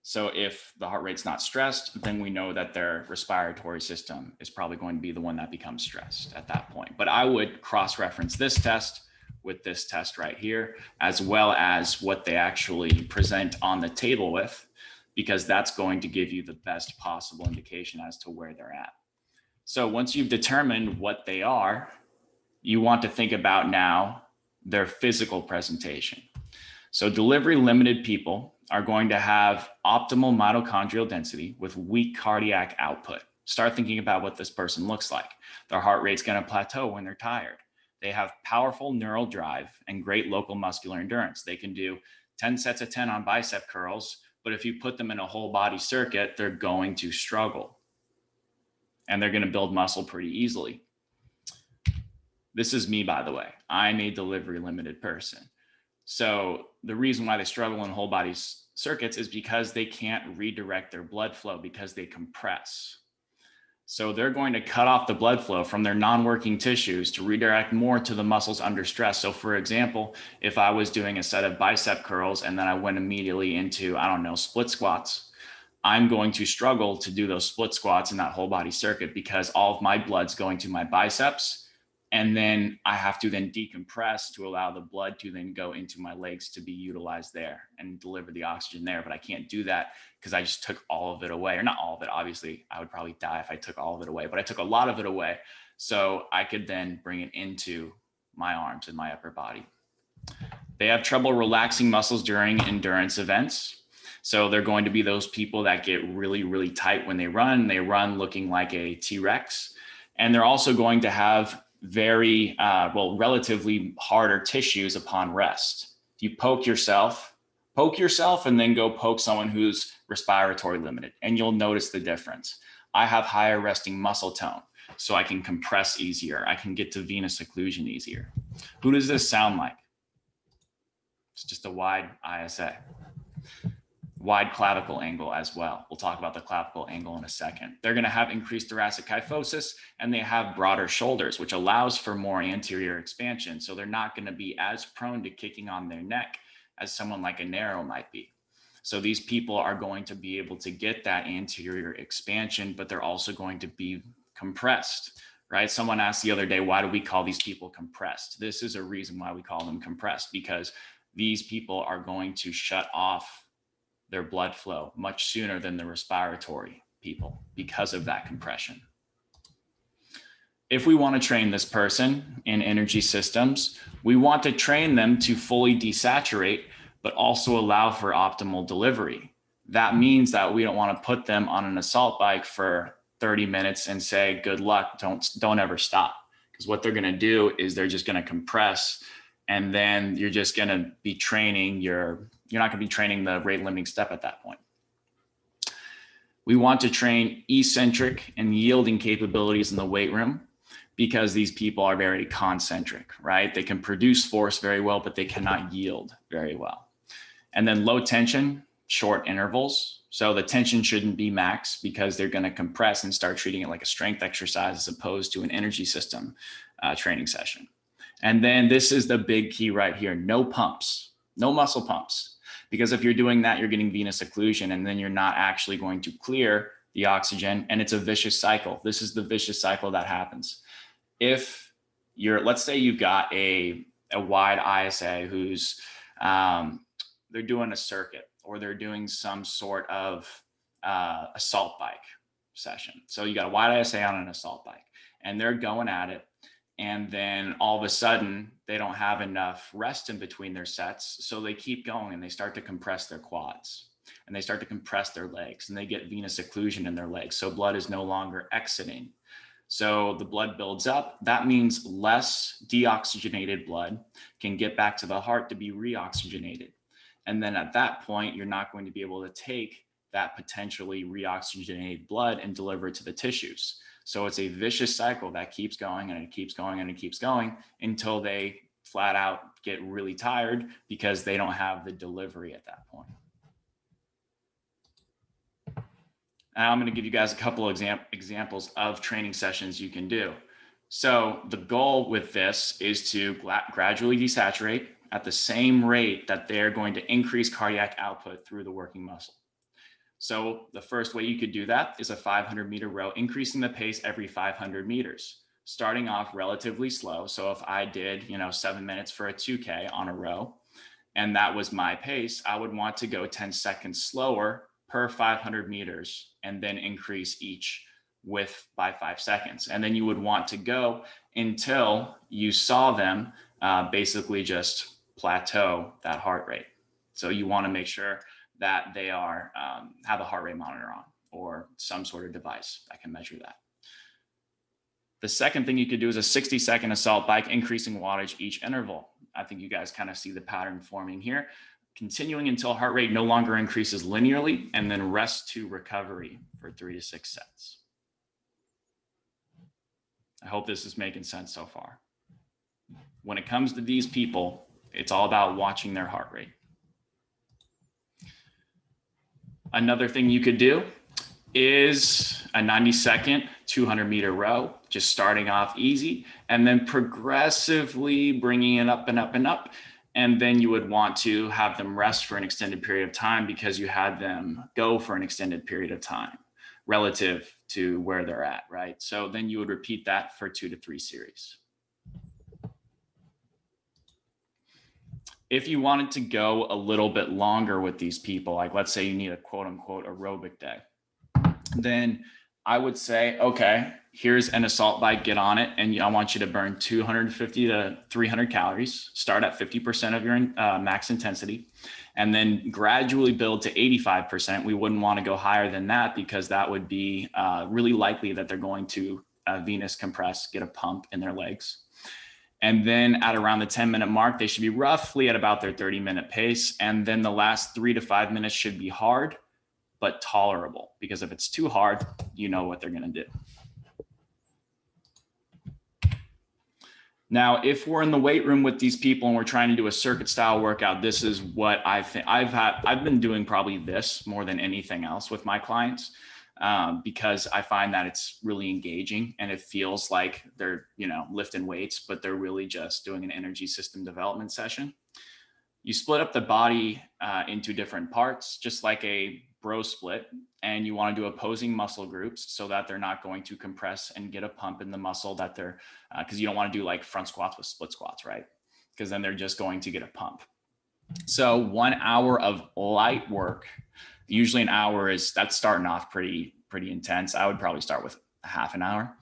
So if the heart rate's not stressed, then we know that their respiratory system is probably going to be the one that becomes stressed at that point. But I would cross-reference this test with this test right here, as well as what they actually present on the table with, because that's going to give you the best possible indication as to where they're at. So once you've determined what they are, you want to think about now their physical presentation. So delivery limited people are going to have optimal mitochondrial density with weak cardiac output. Start thinking about what this person looks like. Their heart rate's going to plateau when they're tired. They have powerful neural drive and great local muscular endurance. They can do 10 sets of 10 on bicep curls, but if you put them in a whole body circuit, they're going to struggle. And they're going to build muscle pretty easily. This is me, by the way. I'm a delivery limited person. So the reason why they struggle in whole body circuits is because they can't redirect their blood flow because they compress. So they're going to cut off the blood flow from their non-working tissues to redirect more to the muscles under stress. So for example, if I was doing a set of bicep curls and then I went immediately into, I don't know, split squats, I'm going to struggle to do those split squats in that whole body circuit because all of my blood's going to my biceps. And then I have to then decompress to allow the blood to then go into my legs to be utilized there and deliver the oxygen there. But I can't do that because I just took all of it away, or not all of it. Obviously, I would probably die if I took all of it away, but I took a lot of it away. So I could then bring it into my arms and my upper body. They have trouble relaxing muscles during endurance events. So they're going to be those people that get really, really tight when they run. They run looking like a T-Rex. And they're also going to have very, relatively harder tissues upon rest. If you poke yourself and then go poke someone who's respiratory limited, and you'll notice the difference. I have higher resting muscle tone, so I can compress easier. I can get to venous occlusion easier. Who does this sound like? It's just a wide ISA. Wide clavicle angle as well. We'll talk about the clavicle angle in a second. They're going to have increased thoracic kyphosis, and they have broader shoulders, which allows for more anterior expansion. So they're not going to be as prone to kicking on their neck as someone like a narrow might be. So these people are going to be able to get that anterior expansion, but they're also going to be compressed, right? Someone asked the other day, why do we call these people compressed? This is a reason why we call them compressed, because these people are going to shut off their blood flow much sooner than the respiratory people because of that compression. If we want to train this person in energy systems, we want to train them to fully desaturate, but also allow for optimal delivery. That means that we don't want to put them on an assault bike for 30 minutes and say, good luck, don't ever stop. Because what they're going to do is they're just going to compress And then you're just going to be training you're not going to be training the rate limiting step at that point. We want to train eccentric and yielding capabilities in the weight room because these people are very concentric, right? They can produce force very well, but they cannot yield very well. And then low tension, short intervals. So the tension shouldn't be max because they're going to compress and start treating it like a strength exercise as opposed to an energy system training session. And then this is the big key right here. No pumps, no muscle pumps. Because if you're doing that, you're getting venous occlusion, and then you're not actually going to clear the oxygen, and it's a vicious cycle. This is the vicious cycle that happens. If let's say you've got a wide ISA who's, they're doing a circuit or they're doing some sort of assault bike session. So you got a wide ISA on an assault bike and they're going at it. And then all of a sudden they don't have enough rest in between their sets. So they keep going and they start to compress their quads and they start to compress their legs and they get venous occlusion in their legs. So blood is no longer exiting. So the blood builds up. That means less deoxygenated blood can get back to the heart to be reoxygenated. And then at that point, you're not going to be able to take that potentially reoxygenated blood and deliver it to the tissues. So it's a vicious cycle that keeps going and it keeps going and it keeps going until they flat out get really tired because they don't have the delivery at that point. Now I'm going to give you guys a couple of examples of training sessions you can do. So the goal with this is to gradually desaturate at the same rate that they're going to increase cardiac output through the working muscle. So the first way you could do that is a 500-meter row, increasing the pace every 500 meters, starting off relatively slow. So if I did, 7 minutes for a 2K on a row, and that was my pace, I would want to go 10 seconds slower per 500 meters and then increase each width by 5 seconds. And then you would want to go until you saw them basically just plateau that heart rate. So you want to make sure that they are have a heart rate monitor on or some sort of device that can measure that. The second thing you could do is a 60-second assault bike, increasing wattage each interval. I think you guys kind of see the pattern forming here. Continuing until heart rate no longer increases linearly, and then rest to recovery for 3 to 6 sets. I hope this is making sense so far. When it comes to these people, it's all about watching their heart rate. Another thing you could do is a 90-second 200-meter row, just starting off easy and then progressively bringing it up and up and up. And then you would want to have them rest for an extended period of time because you had them go for an extended period of time relative to where they're at, right? So then you would repeat that for 2 to 3 series. If you wanted to go a little bit longer with these people, like let's say you need a quote unquote aerobic day, then I would say, okay, here's an assault bike, get on it. And I want you to burn 250 to 300 calories, start at 50% of your max intensity, and then gradually build to 85%. We wouldn't want to go higher than that because that would be really likely that they're going to venous compress, get a pump in their legs. And then at around the 10-minute mark, they should be roughly at about their 30-minute pace. And then the last 3 to 5 minutes should be hard, but tolerable, because if it's too hard, you know what they're going to do. Now, if we're in the weight room with these people and we're trying to do a circuit style workout, this is what I think I've been doing probably this more than anything else with my clients. Because I find that it's really engaging and it feels like they're, lifting weights, but they're really just doing an energy system development session. You split up the body into different parts, just like a bro split, and you want to do opposing muscle groups so that they're not going to compress and get a pump in the muscle that they're, because you don't want to do like front squats with split squats, right? Because then they're just going to get a pump. So 1 hour of light work, usually an hour that's starting off pretty intense. I would probably start with a half an hour,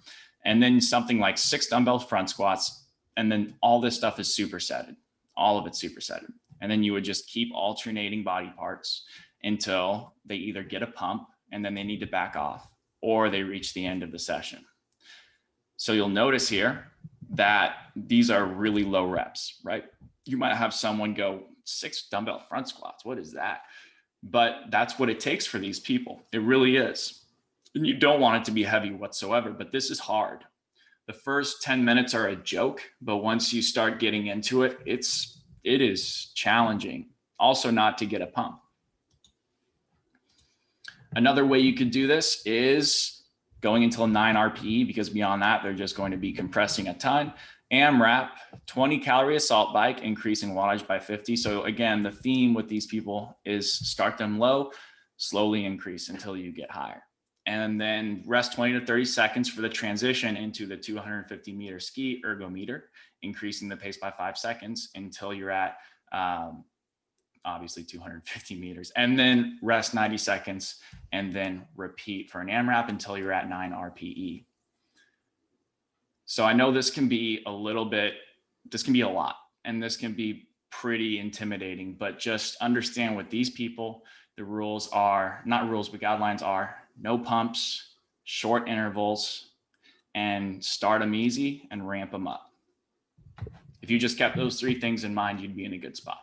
and then something like 6 dumbbell front squats. And then all this stuff is supersetted, all of it's supersetted. And then you would just keep alternating body parts until they either get a pump and then they need to back off or they reach the end of the session. So you'll notice here that these are really low reps, right? You might have someone go 6 dumbbell front squats. What is that? But that's what it takes for these people. It really is. And you don't want it to be heavy whatsoever, but this is hard. The first 10 minutes are a joke, but once you start getting into it, it is challenging. Also, not to get a pump. Another way you could do this is going until 9 RPE, because beyond that, they're just going to be compressing a ton. AMRAP, 20 calorie assault bike, increasing wattage by 50. So again, the theme with these people is start them low, slowly increase until you get higher. And then rest 20 to 30 seconds for the transition into the 250 meter ski ergometer, increasing the pace by 5 seconds until you're at obviously 250 meters, and then rest 90 seconds and then repeat for an AMRAP until you're at 9 RPE. So I know this can be a lot, and this can be pretty intimidating, but just understand with these people, the rules are not rules, but guidelines are no pumps, short intervals, and start them easy and ramp them up. If you just kept those 3 things in mind, you'd be in a good spot.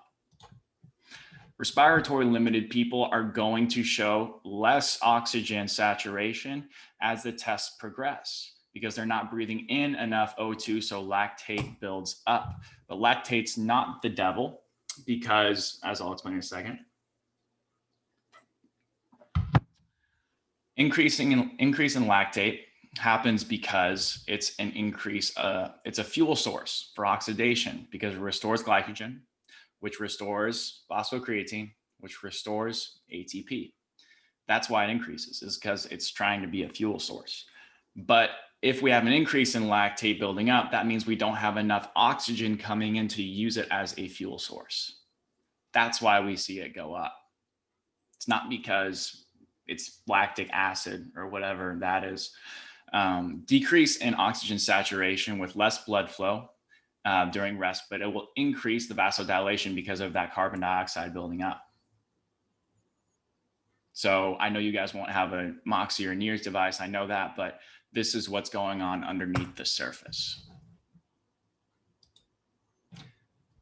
Respiratory limited people are going to show less oxygen saturation as the tests progress, because they're not breathing in enough O2, so lactate builds up. But lactate's not the devil, because, as I'll explain in a second, increase in lactate happens because it's an increase, it's a fuel source for oxidation, because it restores glycogen, which restores phosphocreatine, which restores ATP. That's why it increases, is because it's trying to be a fuel source. But if we have an increase in lactate building up, that means we don't have enough oxygen coming in to use it as a fuel source. That's why we see it go up. It's not because it's lactic acid or whatever that is. Decrease in oxygen saturation with less blood flow during rest, but it will increase the vasodilation because of that carbon dioxide building up. So I know you guys won't have a Moxy or NIRS device, I know that, but this is what's going on underneath the surface.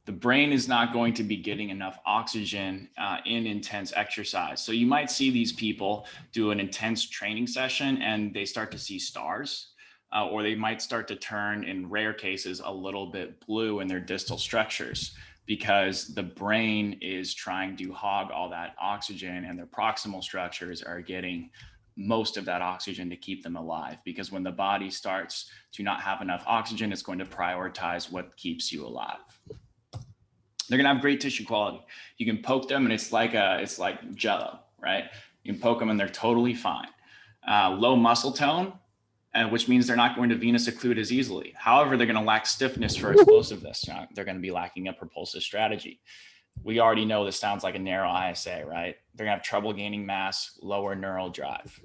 The brain is not going to be getting enough oxygen in intense exercise. So you might see these people do an intense training session and they start to see stars. Or they might start to turn, in rare cases, a little bit blue in their distal structures, because the brain is trying to hog all that oxygen, and their proximal structures are getting most of that oxygen to keep them alive. Because when the body starts to not have enough oxygen, it's going to prioritize what keeps you alive. They're going to have great tissue quality. You can poke them and it's like Jell-O, right? You can poke them and they're totally fine. Low muscle tone, which means they're not going to venous occlude as easily. However, they're going to lack stiffness for explosiveness. They're going to be lacking a propulsive strategy. We already know this sounds like a narrow ISA, right? They're going to have trouble gaining mass, lower neural drive.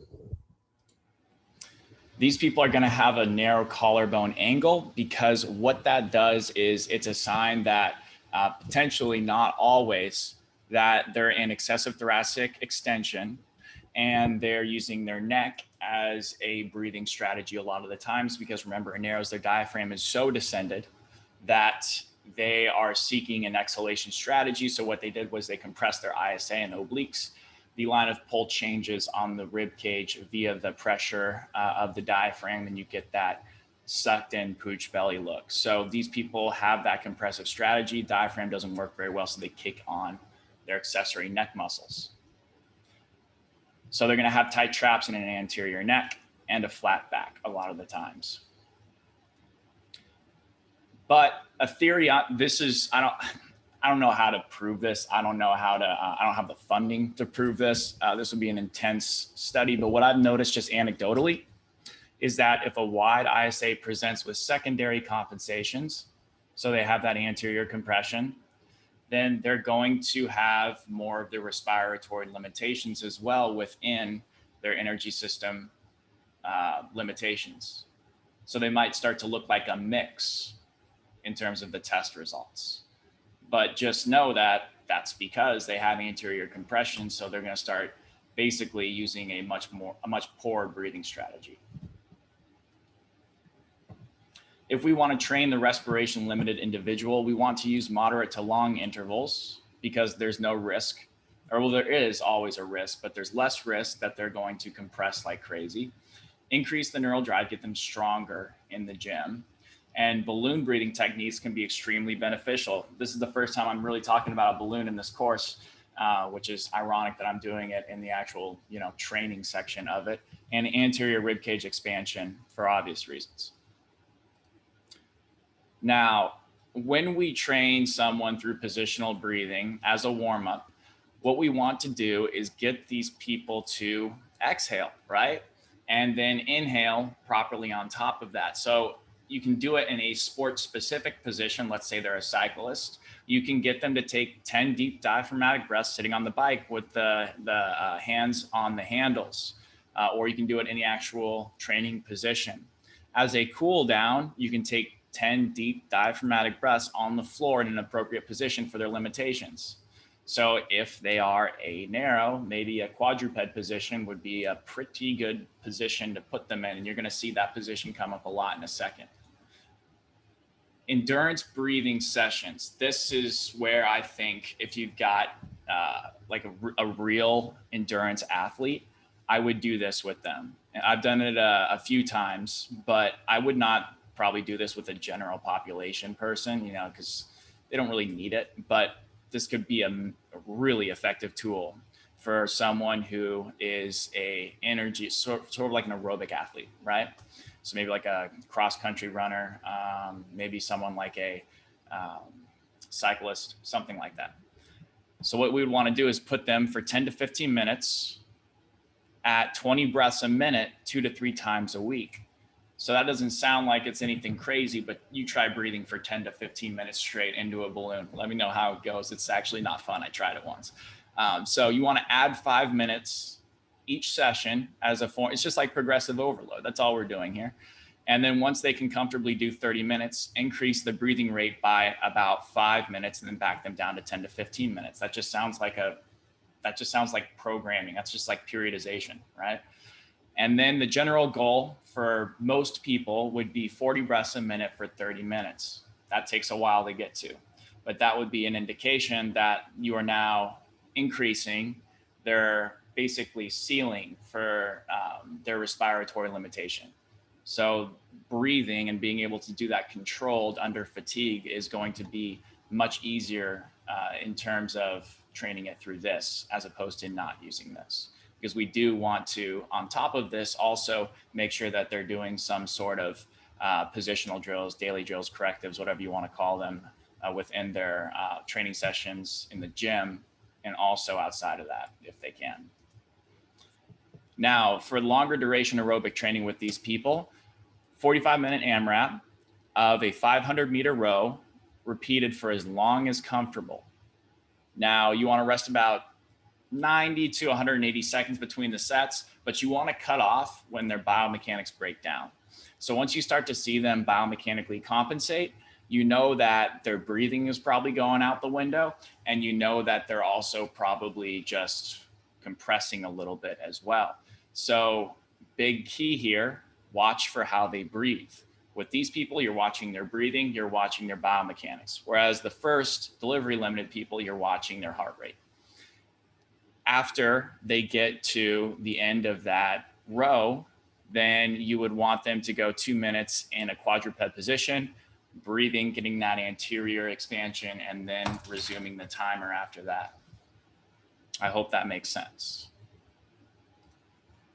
These people are going to have a narrow collarbone angle, because what that does is it's a sign that potentially, not always, that they're in excessive thoracic extension, and they're using their neck as a breathing strategy a lot of the times, because remember, it narrows their diaphragm is so descended that they are seeking an exhalation strategy. So what they did was they compressed their ISA and obliques. The line of pull changes on the rib cage via the pressure of the diaphragm, and you get that sucked in pooch belly look. So these people have that compressive strategy. Diaphragm doesn't work very well, so they kick on their accessory neck muscles. So they're going to have tight traps in an anterior neck and a flat back a lot of the times. But a theory, this is, I don't know how to prove this. I don't know how to, I don't have the funding to prove this. This would be an intense study, but what I've noticed just anecdotally is that if a wide ISA presents with secondary compensations, so they have that anterior compression, then they're going to have more of the respiratory limitations as well within their energy system limitations. So they might start to look like a mix in terms of the test results. But just know that that's because they have anterior compression, so they're going to start basically using a much poorer breathing strategy. If we want to train the respiration limited individual, we want to use moderate to long intervals because there's no risk, or well, there is always a risk, but there's less risk that they're going to compress like crazy. Increase the neural drive, get them stronger in the gym. And balloon breathing techniques can be extremely beneficial. This is the first time I'm really talking about a balloon in this course, which is ironic that I'm doing it in the actual, training section of it, and anterior rib cage expansion for obvious reasons. Now, when we train someone through positional breathing as a warm-up, what we want to do is get these people to exhale, right? And then inhale properly on top of that. So you can do it in a sport-specific position. Let's say they're a cyclist. You can get them to take 10 deep diaphragmatic breaths sitting on the bike with the hands on the handles, or you can do it in the actual training position. As a cool down, you can take 10 deep diaphragmatic breaths on the floor in an appropriate position for their limitations. So if they are a narrow, maybe a quadruped position would be a pretty good position to put them in. And you're going to see that position come up a lot in a second. Endurance breathing sessions. This is where I think if you've got like a real endurance athlete, I would do this with them. And I've done it a few times, but I would not probably do this with a general population person, because they don't really need it. But this could be a really effective tool for someone who is a energy, sort of like an aerobic athlete, right? So maybe like a cross country runner, maybe someone like a cyclist, something like that. So what we would want to do is put them for 10 to 15 minutes at 20 breaths a minute, 2 to 3 times a week. So that doesn't sound like it's anything crazy, but you try breathing for 10 to 15 minutes straight into a balloon. Let me know how it goes. It's actually not fun. I tried it once. So you want to add 5 minutes each session as a form. It's just like progressive overload. That's all we're doing here. And then once they can comfortably do 30 minutes, increase the breathing rate by about 5 minutes and then back them down to 10 to 15 minutes. That just sounds like programming. That's just like periodization, right? And then the general goal for most people would be 40 breaths a minute for 30 minutes. That takes a while to get to, but that would be an indication that you are now increasing their basically ceiling for their respiratory limitation. So breathing and being able to do that controlled under fatigue is going to be much easier in terms of training it through this as opposed to not using this. Because we do want to, on top of this, also make sure that they're doing some sort of positional drills, daily drills, correctives, whatever you want to call them, within their training sessions in the gym and also outside of that, if they can. Now, for longer duration aerobic training with these people, 45-minute AMRAP of a 500-meter row repeated for as long as comfortable. Now, you want to rest about 90 to 180 seconds between the sets, but you want to cut off when their biomechanics break down. So once you start to see them biomechanically compensate, you know that their breathing is probably going out the window, and you know that they're also probably just compressing a little bit as well. So big key here, watch for how they breathe. With these people, you're watching their breathing, you're watching their biomechanics. Whereas the first delivery limited people, you're watching their heart rate. After they get to the end of that row, then you would want them to go 2 minutes in a quadruped position, breathing, getting that anterior expansion, and then resuming the timer after that. I hope that makes sense.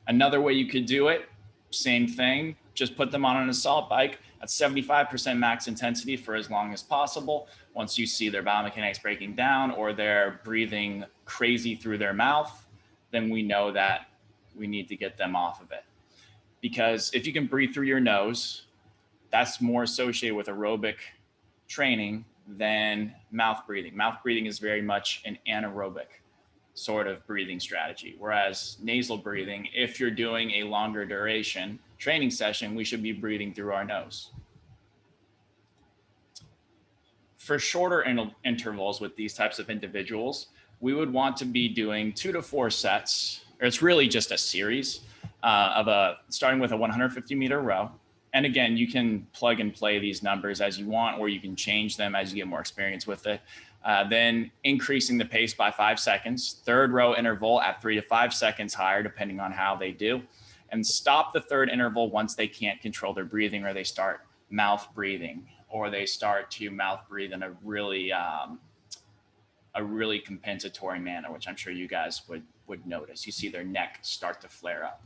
Another way you could do it, same thing, just put them on an assault bike at 75% max intensity for as long as possible. Once you see their biomechanics breaking down or they're breathing crazy through their mouth, then we know that we need to get them off of it. Because if you can breathe through your nose, that's more associated with aerobic training than mouth breathing. Mouth breathing is very much an anaerobic sort of breathing strategy. Whereas nasal breathing, if you're doing a longer duration training session, we should be breathing through our nose. For shorter intervals with these types of individuals, we would want to be doing 2 to 4 sets, or it's really just a series starting with a 150 meter row, And again, you can plug and play these numbers as you want, or you can change them as you get more experience with it. Then increasing the pace by 5 seconds, third row interval at 3 to 5 seconds higher, depending on how they do. And stop the third interval once they can't control their breathing, or they start mouth breathing, or they start to mouth breathe in a really compensatory manner, which I'm sure you guys would notice. You see their neck start to flare up.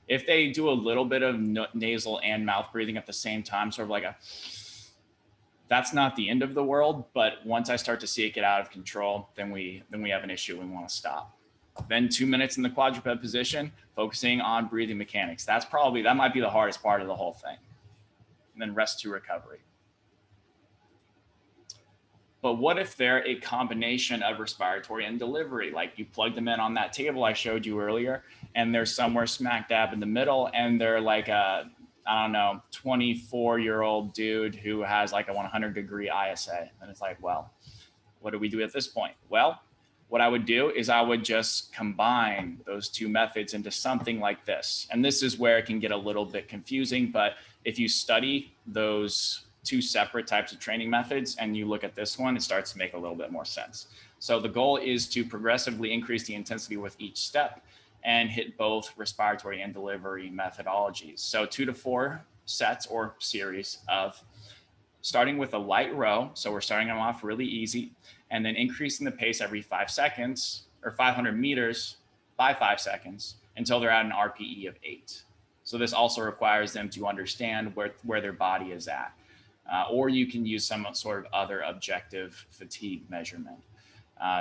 If they do a little bit of nasal and mouth breathing at the same time, sort of like that's not the end of the world, but once I start to see it get out of control, then we have an issue. We want to stop. Then 2 minutes in the quadruped position, focusing on breathing mechanics. That might be the hardest part of the whole thing. And then rest to recovery. But what if they're a combination of respiratory and delivery? Like you plug them in on that table I showed you earlier, and they're somewhere smack dab in the middle, and they're like a, I don't know, 24-year-old dude who has like a 100-degree ISA. And it's like, well, what do we do at this point? Well, what I would do is I would just combine those two methods into something like this. And this is where it can get a little bit confusing, but if you study those two separate types of training methods and you look at this one, it starts to make a little bit more sense. So the goal is to progressively increase the intensity with each step and hit both respiratory and delivery methodologies. So 2 to 4 sets or series of starting with a light row. So we're starting them off really easy, and then increasing the pace every 5 seconds or 500 meters by 5 seconds until they're at an RPE of 8. So this also requires them to understand where their body is at. Or you can use some sort of other objective fatigue measurement.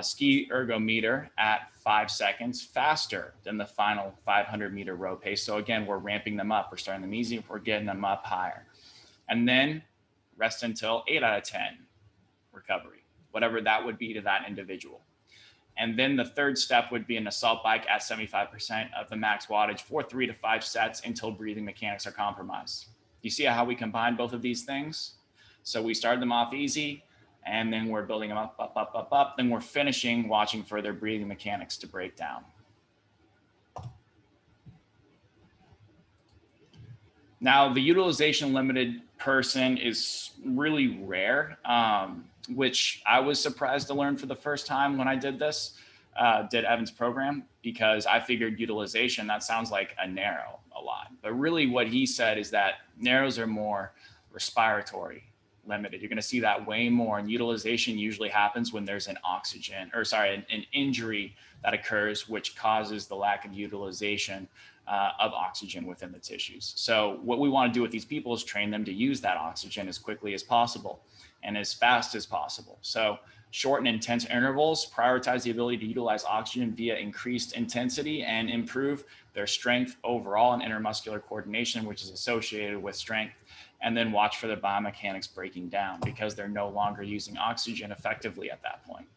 Ski ergometer at 5 seconds faster than the final 500-meter row pace. So again, we're ramping them up. We're starting them easy. We're getting them up higher. And then rest until 8 out of 10 recovery, whatever that would be to that individual. And then the third step would be an assault bike at 75% of the max wattage for 3 to 5 sets until breathing mechanics are compromised. You see how we combine both of these things? So we started them off easy, and then we're building them up. Then we're finishing watching for their breathing mechanics to break down. Now, the utilization limited person is really rare, which I was surprised to learn for the first time when I did Evan's program, because I figured utilization, that sounds like a narrow a lot. But really what he said is that narrows are more respiratory limited. You're going to see that way more, and utilization usually happens when there's an injury that occurs, which causes the lack of utilization of oxygen within the tissues. So what we want to do with these people is train them to use that oxygen as quickly as possible and as fast as possible. So short and intense intervals, prioritize the ability to utilize oxygen via increased intensity and improve their strength overall and intermuscular coordination, which is associated with strength. And then watch for the biomechanics breaking down because they're no longer using oxygen effectively at that point.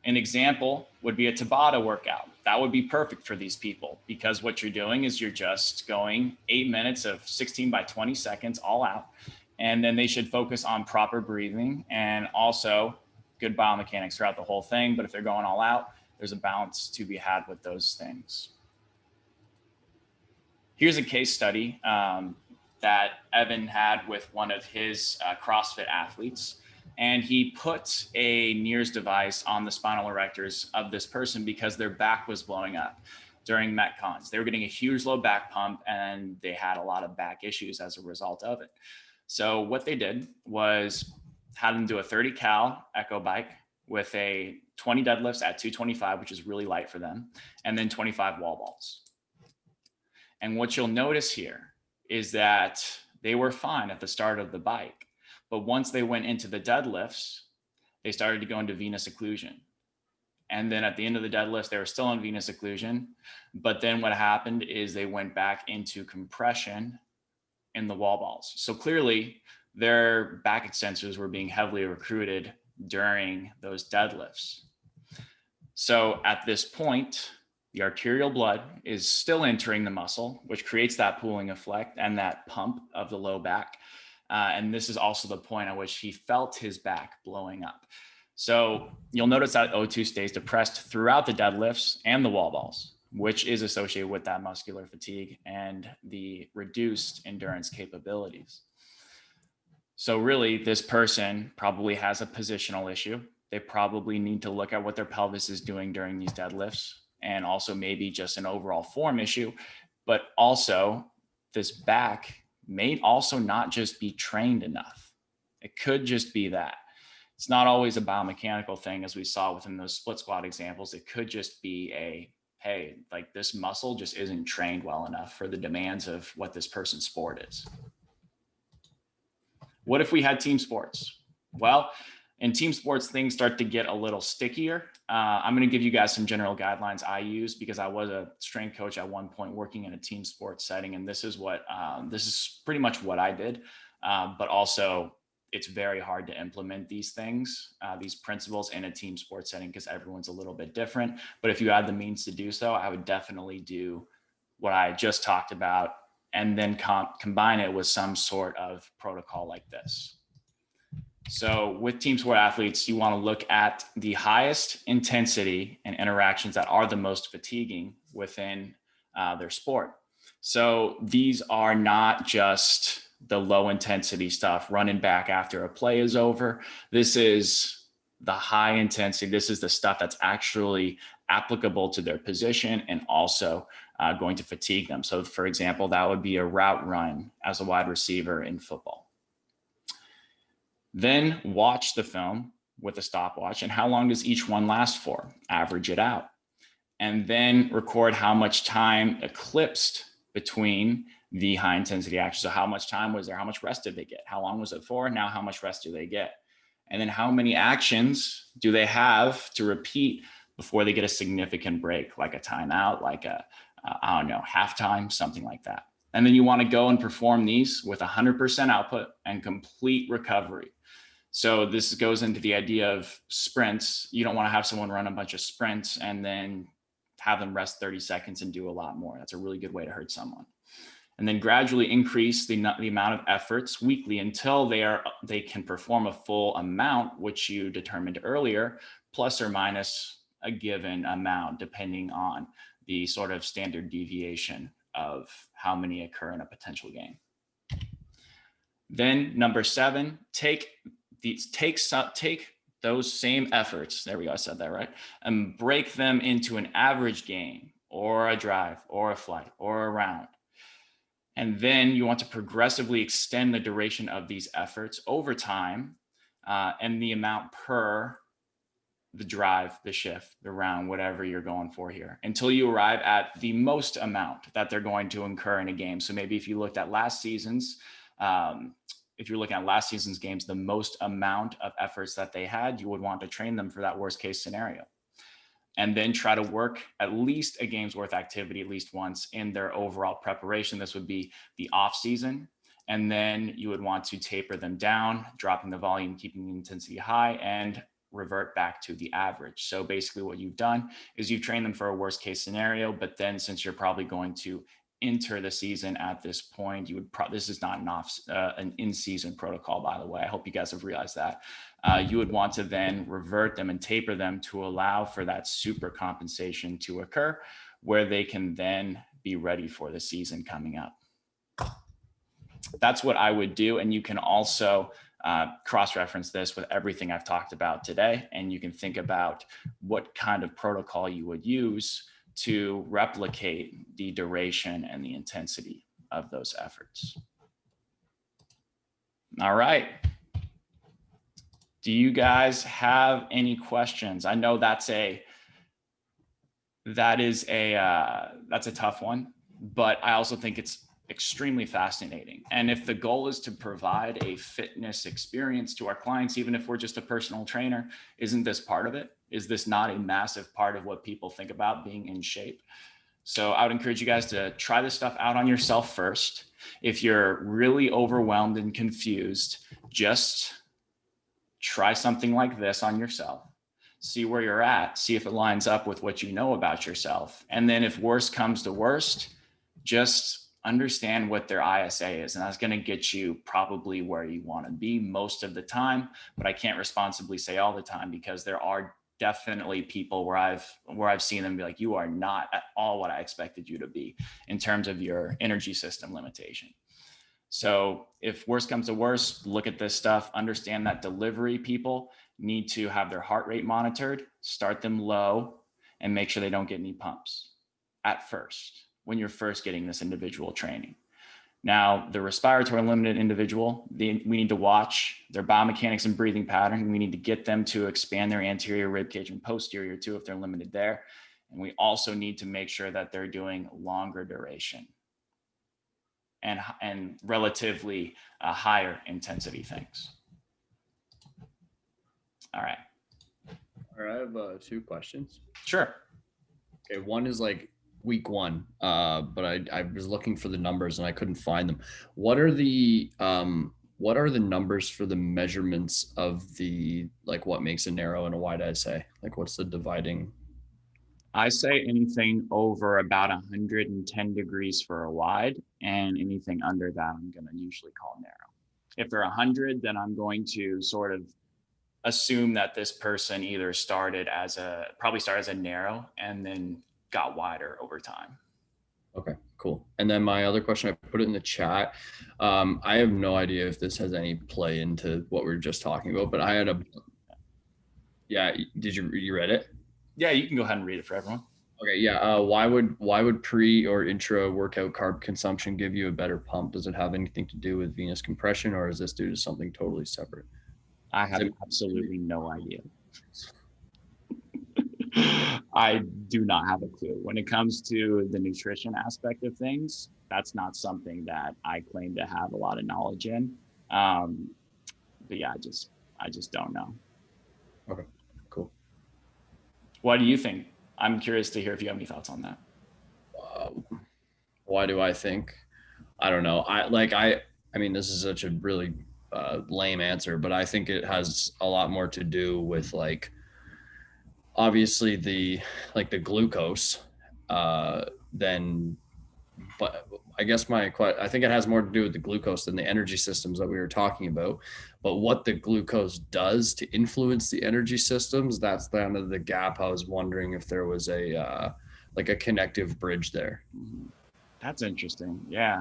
An example would be a Tabata workout. That would be perfect for these people because what you're doing is you're just going 8 minutes of 16 by 20 seconds all out. And then they should focus on proper breathing and also good biomechanics throughout the whole thing. But if they're going all out, there's a balance to be had with those things. Here's a case study that Evan had with one of his CrossFit athletes. And he put a NIRS device on the spinal erectors of this person because their back was blowing up during Metcons. They were getting a huge low back pump and they had a lot of back issues as a result of it. So what they did was had them do a 30 cal echo bike with a 20 deadlifts at 225, which is really light for them, and then 25 wall balls. And what you'll notice here is that they were fine at the start of the bike. But once they went into the deadlifts, they started to go into venous occlusion. And then at the end of the deadlifts, they were still in venous occlusion. But then what happened is they went back into compression in the wall balls. So clearly their back extensors were being heavily recruited during those deadlifts. So at this point, the arterial blood is still entering the muscle, which creates that pooling effect and that pump of the low back. And this is also the point at which he felt his back blowing up. So you'll notice that O2 stays depressed throughout the deadlifts and the wall balls. which is associated with that muscular fatigue and the reduced endurance capabilities. So really, this person probably has a positional issue. They probably need to look at what their pelvis is doing during these deadlifts, and also maybe just an overall form issue. But also, this back may also not just be trained enough. It could just be that. It's not always a biomechanical thing, as we saw within those split squat examples. It could just be hey, like this muscle just isn't trained well enough for the demands of what this person's sport is. What if we had team sports? Well, in team sports, things start to get a little stickier. I'm going to give you guys some general guidelines I use, because I was a strength coach at one point working in a team sports setting. And this is pretty much what I did. But also, it's very hard to implement these things, these principles in a team sports setting, because everyone's a little bit different. But if you had the means to do so, I would definitely do what I just talked about, and then combine it with some sort of protocol like this. So with team sport athletes, you want to look at the highest intensity and interactions that are the most fatiguing within their sport. So these are not just the low intensity stuff, running back after a play is over. This is the high intensity. This is the stuff that's actually applicable to their position and also going to fatigue them. So for example, that would be a route run as a wide receiver in football. Then watch the film with a stopwatch, and how long does each one last for? Average it out. And then record how much time eclipsed between the high intensity actions. So how much time was there? How much rest did they get? How long was it for? Now how much rest do they get? And then how many actions do they have to repeat before they get a significant break, like a timeout, like I don't know, halftime, something like that. And then you want to go and perform these with 100% output and complete recovery. So this goes into the idea of sprints. You don't want to have someone run a bunch of sprints and then have them rest 30 seconds and do a lot more. That's a really good way to hurt someone. And then gradually increase the amount of efforts weekly until they can perform a full amount, which you determined earlier, plus or minus a given amount, depending on the sort of standard deviation of how many occur in a potential game. Then number 7, take those same efforts, there we go, I said that right, and break them into an average game or a drive or a flight or a round. And then you want to progressively extend the duration of these efforts over time, and the amount per the drive, the shift, the round, whatever you're going for here, until you arrive at the most amount that they're going to incur in a game. So maybe if you looked at last season's, if you're looking at last season's games, the most amount of efforts that they had, you would want to train them for that worst case scenario. And then try to work at least a game's worth activity at least once in their overall preparation. This would be the off season. And then you would want to taper them down, dropping the volume, keeping the intensity high, and revert back to the average. So basically what you've done is you've trained them for a worst case scenario, but then since you're probably going to enter the season at this point, you would this is not an in-season protocol, by the way. I hope you guys have realized that. You would want to then revert them and taper them to allow for that super compensation to occur, where they can then be ready for the season coming up. That's what I would do. And you can also cross-reference this with everything I've talked about today. And you can think about what kind of protocol you would use to replicate the duration and the intensity of those efforts. All right. Do you guys have any questions? I know that's a tough one, but I also think it's extremely fascinating. And if the goal is to provide a fitness experience to our clients, even if we're just a personal trainer, isn't this part of it? Is this not a massive part of what people think about being in shape? So I would encourage you guys to try this stuff out on yourself first. If you're really overwhelmed and confused, just try something like this on yourself. See where you're at, see if it lines up with what you know about yourself. And then if worst comes to worst, just understand what their ISA is. And that's going to get you probably where you want to be most of the time, but I can't responsibly say all the time, because there are definitely people where I've seen them be like, you are not at all what I expected you to be in terms of your energy system limitation. So if worst comes to worst, look at this stuff, understand that delivery people need to have their heart rate monitored, start them low, and make sure they don't get any pumps at first when you're first getting this individual training. Now, the respiratory limited individual, we need to watch their biomechanics and breathing pattern. We need to get them to expand their anterior rib cage and posterior too if they're limited there. And we also need to make sure that they're doing longer duration and relatively higher intensity things. All right. All right, I have 2 questions. Sure. Okay, one is like week 1, but I was looking for the numbers and I couldn't find them. What are the numbers for the measurements of the, like, what makes a narrow and a wide ISA? Like, what's the dividing? I say anything over about 110 degrees for a wide, and anything under that I'm going to usually call narrow. If they're 100, then I'm going to sort of assume that this person either probably started as a narrow and then got wider over time. Okay, cool. And then my other question, I put it in the chat. I have no idea if this has any play into what we were just talking about, but I had yeah, did you read it? Yeah, you can go ahead and read it for everyone. Okay, yeah. Why would pre or intra workout carb consumption give you a better pump? Does it have anything to do with venous compression, or is this due to something totally separate? I have absolutely no idea. I do not have a clue. When it comes to the nutrition aspect of things, that's not something that I claim to have a lot of knowledge in. But yeah, I just don't know. Okay, cool. What do you think? I'm curious to hear if you have any thoughts on that. Why do I think? I don't know. I mean, this is such a really lame answer, but I think it has a lot more to do with, like, obviously the glucose, then, but I guess I think it has more to do with the glucose than the energy systems that we were talking about. But what the glucose does to influence the energy systems, that's kind of the gap. I was wondering if there was a connective bridge there. That's interesting. Yeah.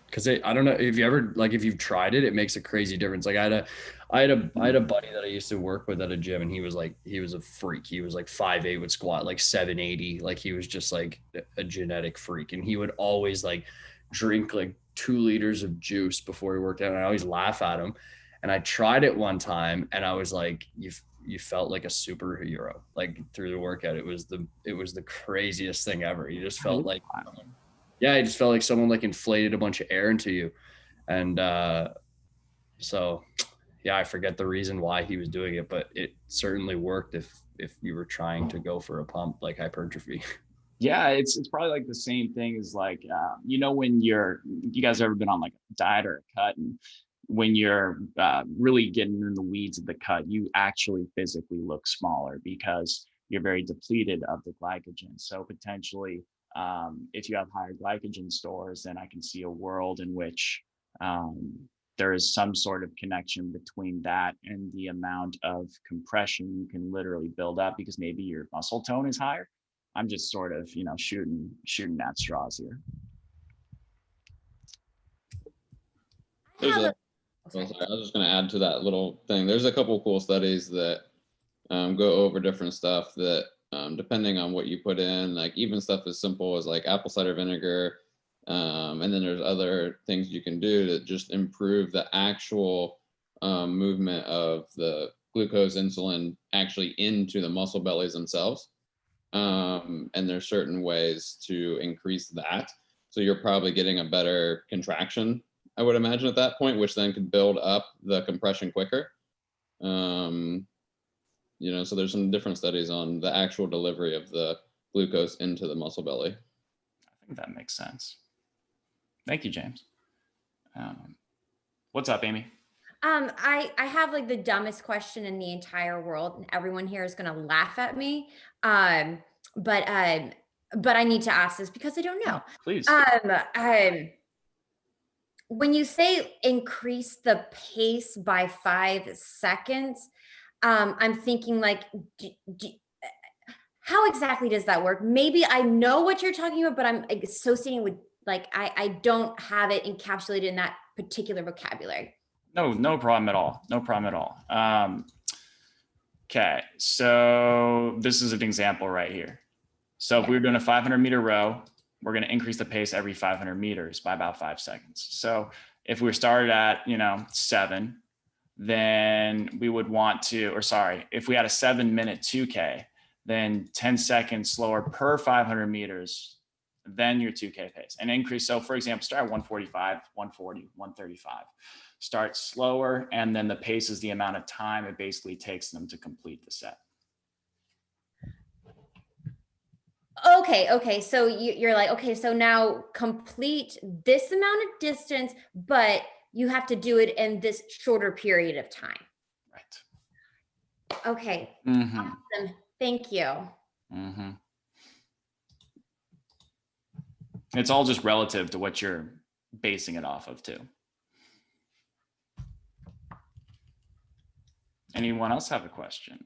Because I don't know if you ever, like, if you've tried it, it makes a crazy difference. Like I had a buddy that I used to work with at a gym, and he was a freak. He was like 5'8", would squat like 780. Like, he was just like a genetic freak. And he would always like drink like 2 liters of juice before he worked out. And I always laugh at him. And I tried it one time, and I was like, you felt like a superhero, like, through the workout. It was the craziest thing ever. You just felt like, yeah, I just felt like someone like inflated a bunch of air into you. And so, yeah, I forget the reason why he was doing it, but it certainly worked if you were trying to go for a pump like hypertrophy. Yeah, it's probably like the same thing as like, when you guys ever been on like a diet or a cut, and when you're really getting in the weeds of the cut, you actually physically look smaller because you're very depleted of the glycogen. So potentially, if you have higher glycogen stores, then I can see a world in which there is some sort of connection between that and the amount of compression you can literally build up, because maybe your muscle tone is higher. I'm just sort of, shooting at straws here. I was just going to add to that little thing. There's a couple cool studies that go over different stuff that, depending on what you put in, like even stuff as simple as like apple cider vinegar, and then there's other things you can do to just improve the actual movement of the glucose insulin actually into the muscle bellies themselves. And there's certain ways to increase that. So you're probably getting a better contraction, I would imagine, at that point, which then could build up the compression quicker. So there's some different studies on the actual delivery of the glucose into the muscle belly. I think that makes sense. Thank you, James. What's up, Amy? I have like the dumbest question in the entire world, and everyone here is going to laugh at me. But I need to ask this because I don't know. Please. When you say increase the pace by 5 seconds, I'm thinking like, how exactly does that work? Maybe I know what you're talking about, but I'm associating with like, I don't have it encapsulated in that particular vocabulary. No problem at all. No problem at all. Okay, so this is an example right here. So if we were doing a 500-meter row, we're going to increase the pace every 500 meters by about 5 seconds. So if we started at, 7, then we would want to, or sorry, if we had a 7-minute 2K, then 10 seconds slower per 500 meters than your 2K pace and increase. So for example, start at 145, 140, 135. Start slower, and then the pace is the amount of time it basically takes them to complete the set. Okay. So you're like, okay, so now complete this amount of distance, but you have to do it in this shorter period of time. Right. Okay. Mm-hmm. Awesome. Thank you. Mm-hmm. It's all just relative to what you're basing it off of too. Anyone else have a question?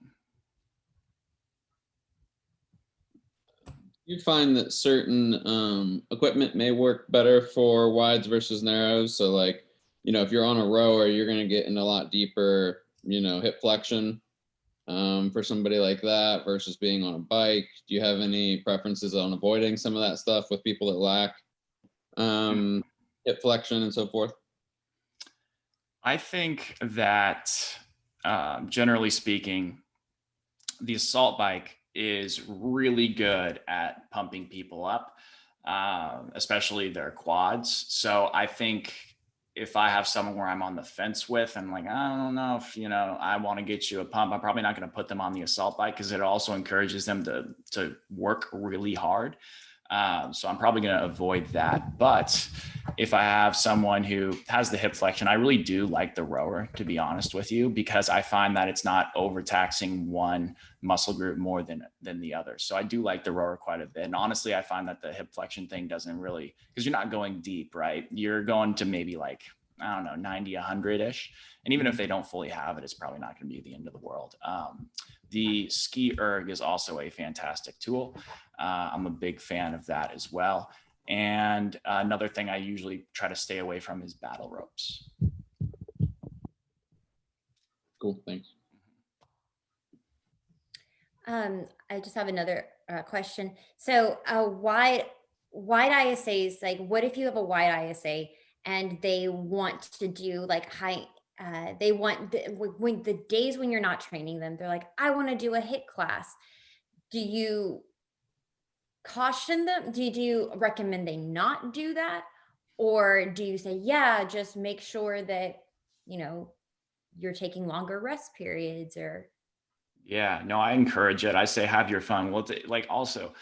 You find that certain equipment may work better for wides versus narrows. So like, if you're on a rower, you're going to get in a lot deeper, hip flexion for somebody like that versus being on a bike. Do you have any preferences on avoiding some of that stuff with people that lack hip flexion and so forth? I think that generally speaking, the assault bike is really good at pumping people up, especially their quads. So I think if I have someone where I'm on the fence with, and like, I don't know if, I want to get you a pump, I'm probably not going to put them on the assault bike because it also encourages them to work really hard. So I'm probably going to avoid that. But if I have someone who has the hip flexion, I really do like the rower, to be honest with you, because I find that it's not overtaxing one muscle group more than the other. So I do like the rower quite a bit. And honestly, I find that the hip flexion thing doesn't really, because you're not going deep, right? You're going to maybe like, I don't know, 90, 100-ish. And even if they don't fully have it, it's probably not going to be the end of the world. The Ski Erg is also a fantastic tool. I'm a big fan of that as well. And another thing I usually try to stay away from is battle ropes. Cool, thanks. I just have another question. So wide ISAs, like what if you have a wide ISA and they want to do like high, they want when the days when you're not training them, they're like, I want to do a HIIT class. Do you caution them? Do you recommend they not do that? Or do you say, yeah, just make sure that, you're taking longer rest periods or? Yeah, no, I encourage it. I say, have your fun. Well, like also,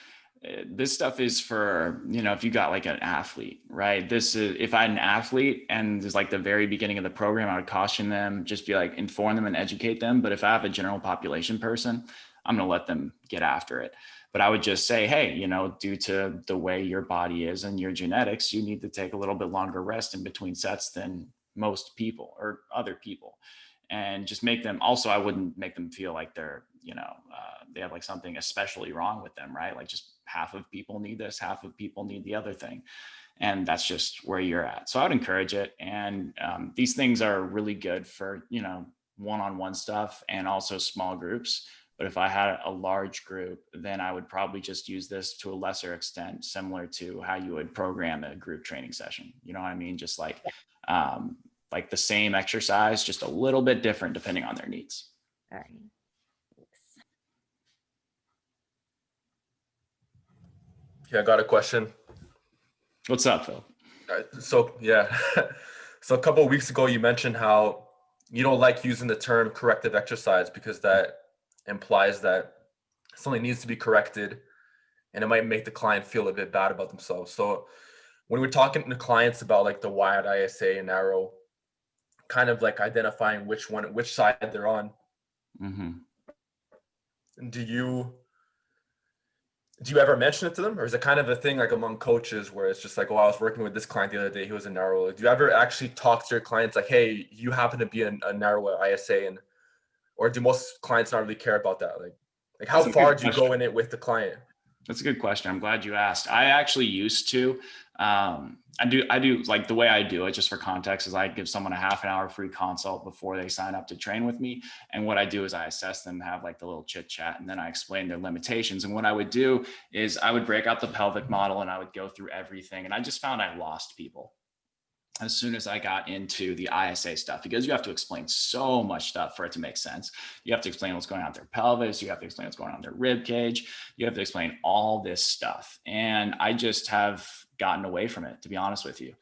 this stuff is for, if you got like an athlete, right? This is, if I had an athlete and it's like the very beginning of the program, I would caution them, just be like, inform them and educate them. But if I have a general population person, I'm going to let them get after it. But I would just say, hey, due to the way your body is and your genetics, you need to take a little bit longer rest in between sets than most people or other people. And just make them, also, I wouldn't make them feel like they're, they have like something especially wrong with them, right? Like just half of people need this, half of people need the other thing. And that's just where you're at. So I would encourage it. And these things are really good for, one-on-one stuff and also small groups. But if I had a large group, then I would probably just use this to a lesser extent, similar to how you would program a group training session. You know what I mean? Just like the same exercise, just a little bit different depending on their needs. All right. Thanks. Yeah, I got a question. What's up, Phil? So a couple of weeks ago, you mentioned how you don't like using the term corrective exercise because that implies that something needs to be corrected and it might make the client feel a bit bad about themselves. So when we're talking to clients about like the wide ISA and narrow, kind of like identifying which side they're on. Mm-hmm. Do you ever mention it to them, or is it kind of a thing like among coaches where it's just like, oh, I was working with this client the other day, he was a narrow? Do you ever actually talk to your clients like, hey, you happen to be a narrow ISA, and or do most clients not really care about that? Like how That's a far good do you go in it with the client? That's a good question. I'm glad you asked. I actually used to. I do like the way I do it, just for context, is I give someone a half an hour free consult before they sign up to train with me. And what I do is I assess them, have like the little chit chat, and then I explain their limitations. And what I would do is I would break out the pelvic model and I would go through everything. And I just found I lost people as soon as I got into the ISA stuff, because you have to explain so much stuff for it to make sense. You have to explain what's going on with their pelvis. You have to explain what's going on with their rib cage. You have to explain all this stuff. And I just have gotten away from it, to be honest with you.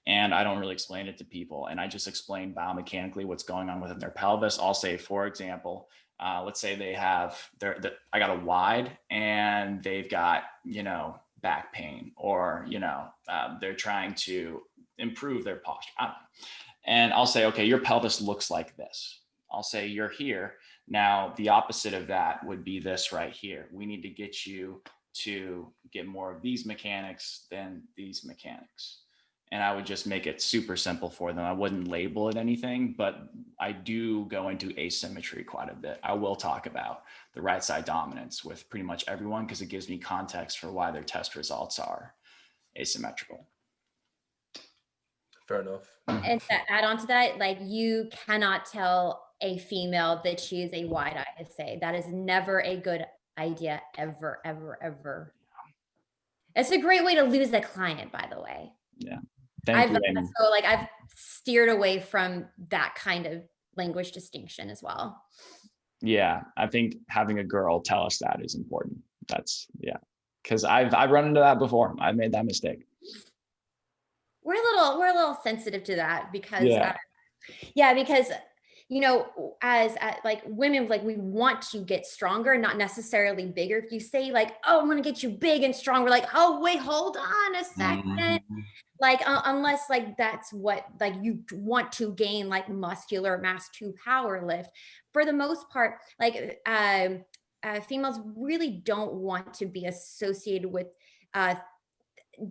And I don't really explain it to people. And I just explain biomechanically what's going on within their pelvis. I'll say, for example, let's say they have I got a wide and they've got, back pain, or, they're trying to improve their posture. I don't know. And I'll say, okay, your pelvis looks like this. I'll say, you're here. Now, the opposite of that would be this right here. We need to get you to get more of these mechanics than these mechanics. And I would just make it super simple for them. I wouldn't label it anything, but I do go into asymmetry quite a bit. I will talk about the right side dominance with pretty much everyone, because it gives me context for why their test results are asymmetrical. Fair enough. And to add on to that, like, you cannot tell a female that she is a wide ISA. That is never a good idea, ever, ever, ever. It's a great way to lose a client, by the way. Yeah. Thank you, Amy. So like I've steered away from that kind of language distinction as well. Yeah, I think having a girl tell us that is important. Because I've run into that before. I've made that mistake. We're a little sensitive to that because because as like women, like, we want to get stronger, not necessarily bigger. If you say like, oh, I'm gonna get you big and strong, we're like, oh wait, hold on a second. Like unless like that's what like you want to gain, like muscular mass to power lift. For the most part, like females really don't want to be associated with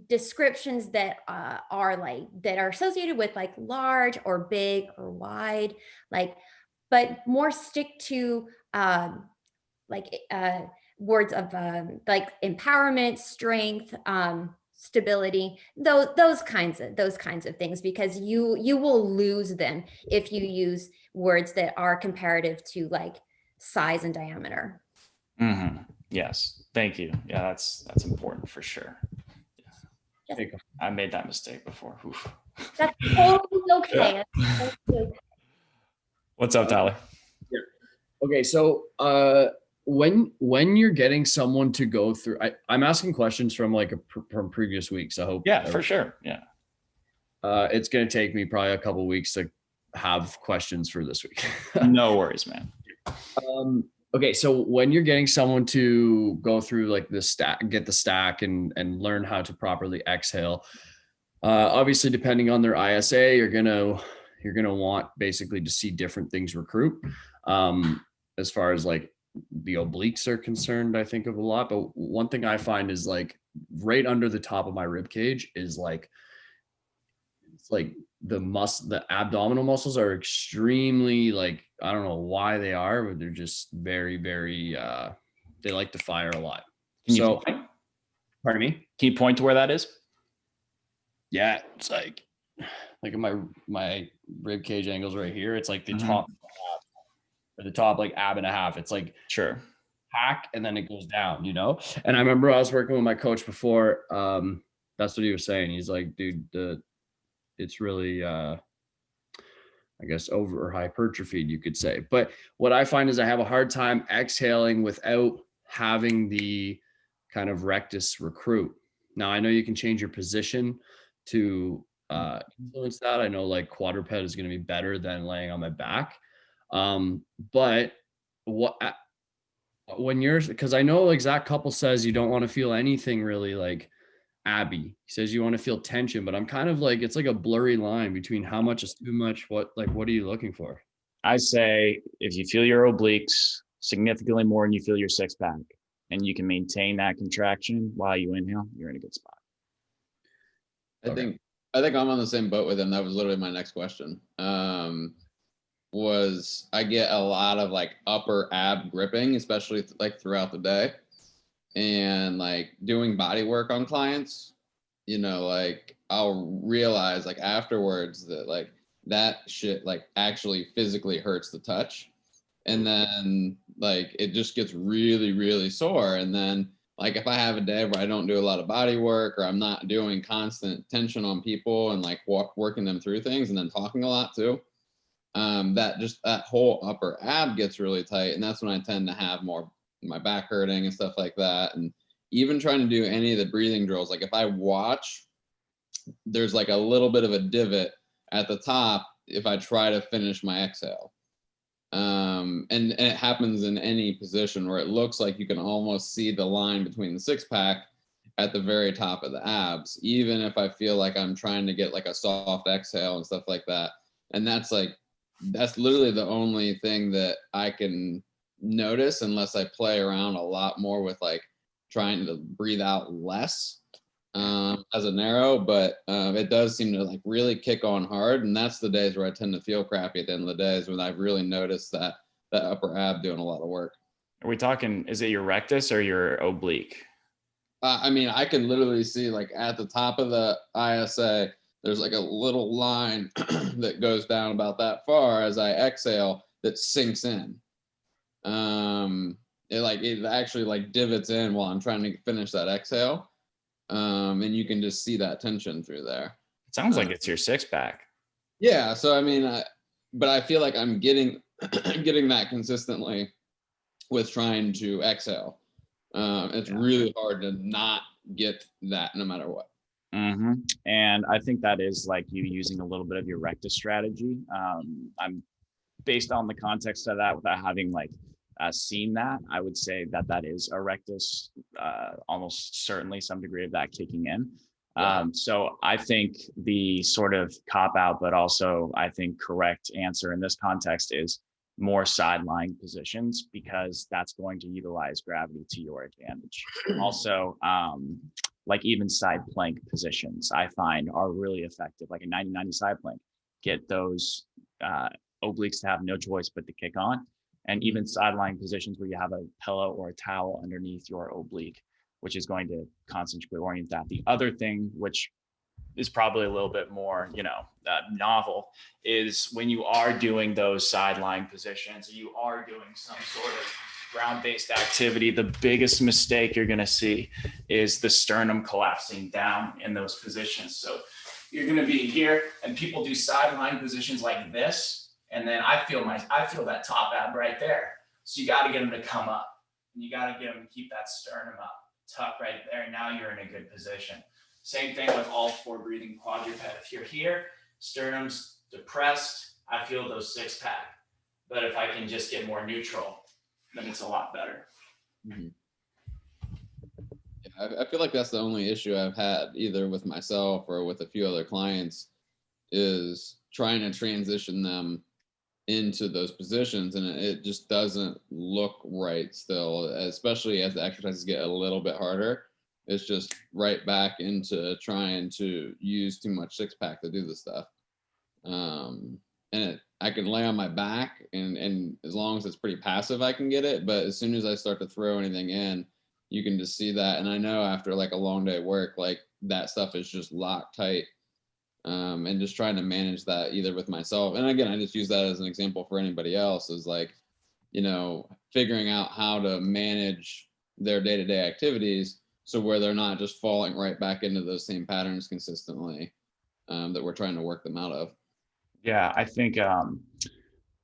descriptions that are associated with like large or big or wide, like, but more stick to words of like empowerment, strength, stability, those kinds of things, because you will lose them if you use words that are comparative to like size and diameter. Mm-hmm. Yes, thank you. Yeah, that's important for sure. Yes. I made that mistake before. Oof. That's totally okay. That's totally okay. What's up, Tyler? Yeah. Okay, so when you're getting someone to go through, I'm asking questions from from previous weeks. I hope. Yeah, for sure. Yeah. It's gonna take me probably a couple weeks to have questions for this week. No worries, man. Okay, so when you're getting someone to go through like the stack, get the stack and learn how to properly exhale, obviously depending on their ISA, you're gonna want basically to see different things recruit. As far as like the obliques are concerned, I think of a lot. But one thing I find is like right under the top of my rib cage is like, it's like the abdominal muscles are extremely, like, I don't know why they are, but they're just very, very, they like to fire a lot. So, pardon me? Can you point to where that is? Yeah, it's like in my rib cage angles right here. It's like the top, or the top like ab and a half. It's like sure hack, and then it goes down, And I remember I was working with my coach before. That's what he was saying. He's like, dude, it's really I guess over or hypertrophied, you could say. But what I find is I have a hard time exhaling without having the kind of rectus recruit. Now I know you can change your position to influence that. I know like quadruped is going to be better than laying on my back. But because I know like Zach Couple says you don't want to feel anything really like Abby. He says you want to feel tension, but I'm kind of like, it's like a blurry line between how much is too much. What are you looking for? I say if you feel your obliques significantly more than you feel your six pack, and you can maintain that contraction while you inhale, you're in a good spot. I think I'm on the same boat with him. That was literally my next question. was I get a lot of like upper ab gripping, especially like throughout the day, and like doing body work on clients, like I'll realize like afterwards that like that shit like actually physically hurts the touch. And then like it just gets really, really sore. And then like if I have a day where I don't do a lot of body work, or I'm not doing constant tension on people and like working them through things, and then talking a lot too, that whole upper ab gets really tight. And that's when I tend to have more my back hurting and stuff like that. And even trying to do any of the breathing drills, like if I watch, there's like a little bit of a divot at the top if I try to finish my exhale. And it happens in any position where it looks like you can almost see the line between the six pack at the very top of the abs, even if I feel like I'm trying to get like a soft exhale and stuff like that. And that's literally the only thing that I can notice, unless I play around a lot more with like trying to breathe out less as a narrow. But it does seem to like really kick on hard, and that's the days where I tend to feel crappy at the end of the days, when I've really noticed that upper ab doing a lot of work. Are we talking, is it your rectus or your oblique? I mean, I can literally see like at the top of the ISA, there's like a little line that goes down about that far as I exhale that sinks in. It actually like divots in while I'm trying to finish that exhale. And you can just see that tension through there. It sounds like it's your six pack. Yeah. So, I mean, but I feel like I'm getting that consistently with trying to exhale. It's really hard to not get that no matter what. Mm-hmm. And I think that is like you using a little bit of your rectus strategy. I'm based on the context of that, without having like seen that, I would say that is a rectus, almost certainly some degree of that kicking in. So I think the sort of cop out, but also I think correct answer in this context is more sideline positions, because that's going to utilize gravity to your advantage. Also, like even side plank positions I find are really effective, like a 90-90 side plank. Get those obliques to have no choice but to kick on. And even sideline positions where you have a pillow or a towel underneath your oblique, which is going to concentrically orient that. The other thing, which is probably a little bit more, novel, is when you are doing those sideline positions, you are doing some sort of ground-based activity, the biggest mistake you're going to see is the sternum collapsing down in those positions. So you're going to be here, and people do sideline positions like this, and then I feel that top ab right there. So you got to get them to come up, and you got to get them to keep that sternum up, tuck right there. Now you're in a good position. Same thing with all four breathing quadruped. If you're here, sternum's depressed, I feel those six pack. But if I can just get more neutral, then it's a lot better. Mm-hmm. Yeah, I feel like that's the only issue I've had, either with myself or with a few other clients, is trying to transition them into those positions, and it just doesn't look right still, especially as the exercises get a little bit harder. It's just right back into trying to use too much six pack to do this stuff. And I can lay on my back, and as long as it's pretty passive, I can get it. But as soon as I start to throw anything in, you can just see that. And I know after like a long day at work, like that stuff is just locked tight. And just trying to manage that either with myself. And again, I just use that as an example for anybody else, is like, figuring out how to manage their day-to-day activities, so where they're not just falling right back into those same patterns consistently, that we're trying to work them out of. Yeah, I think,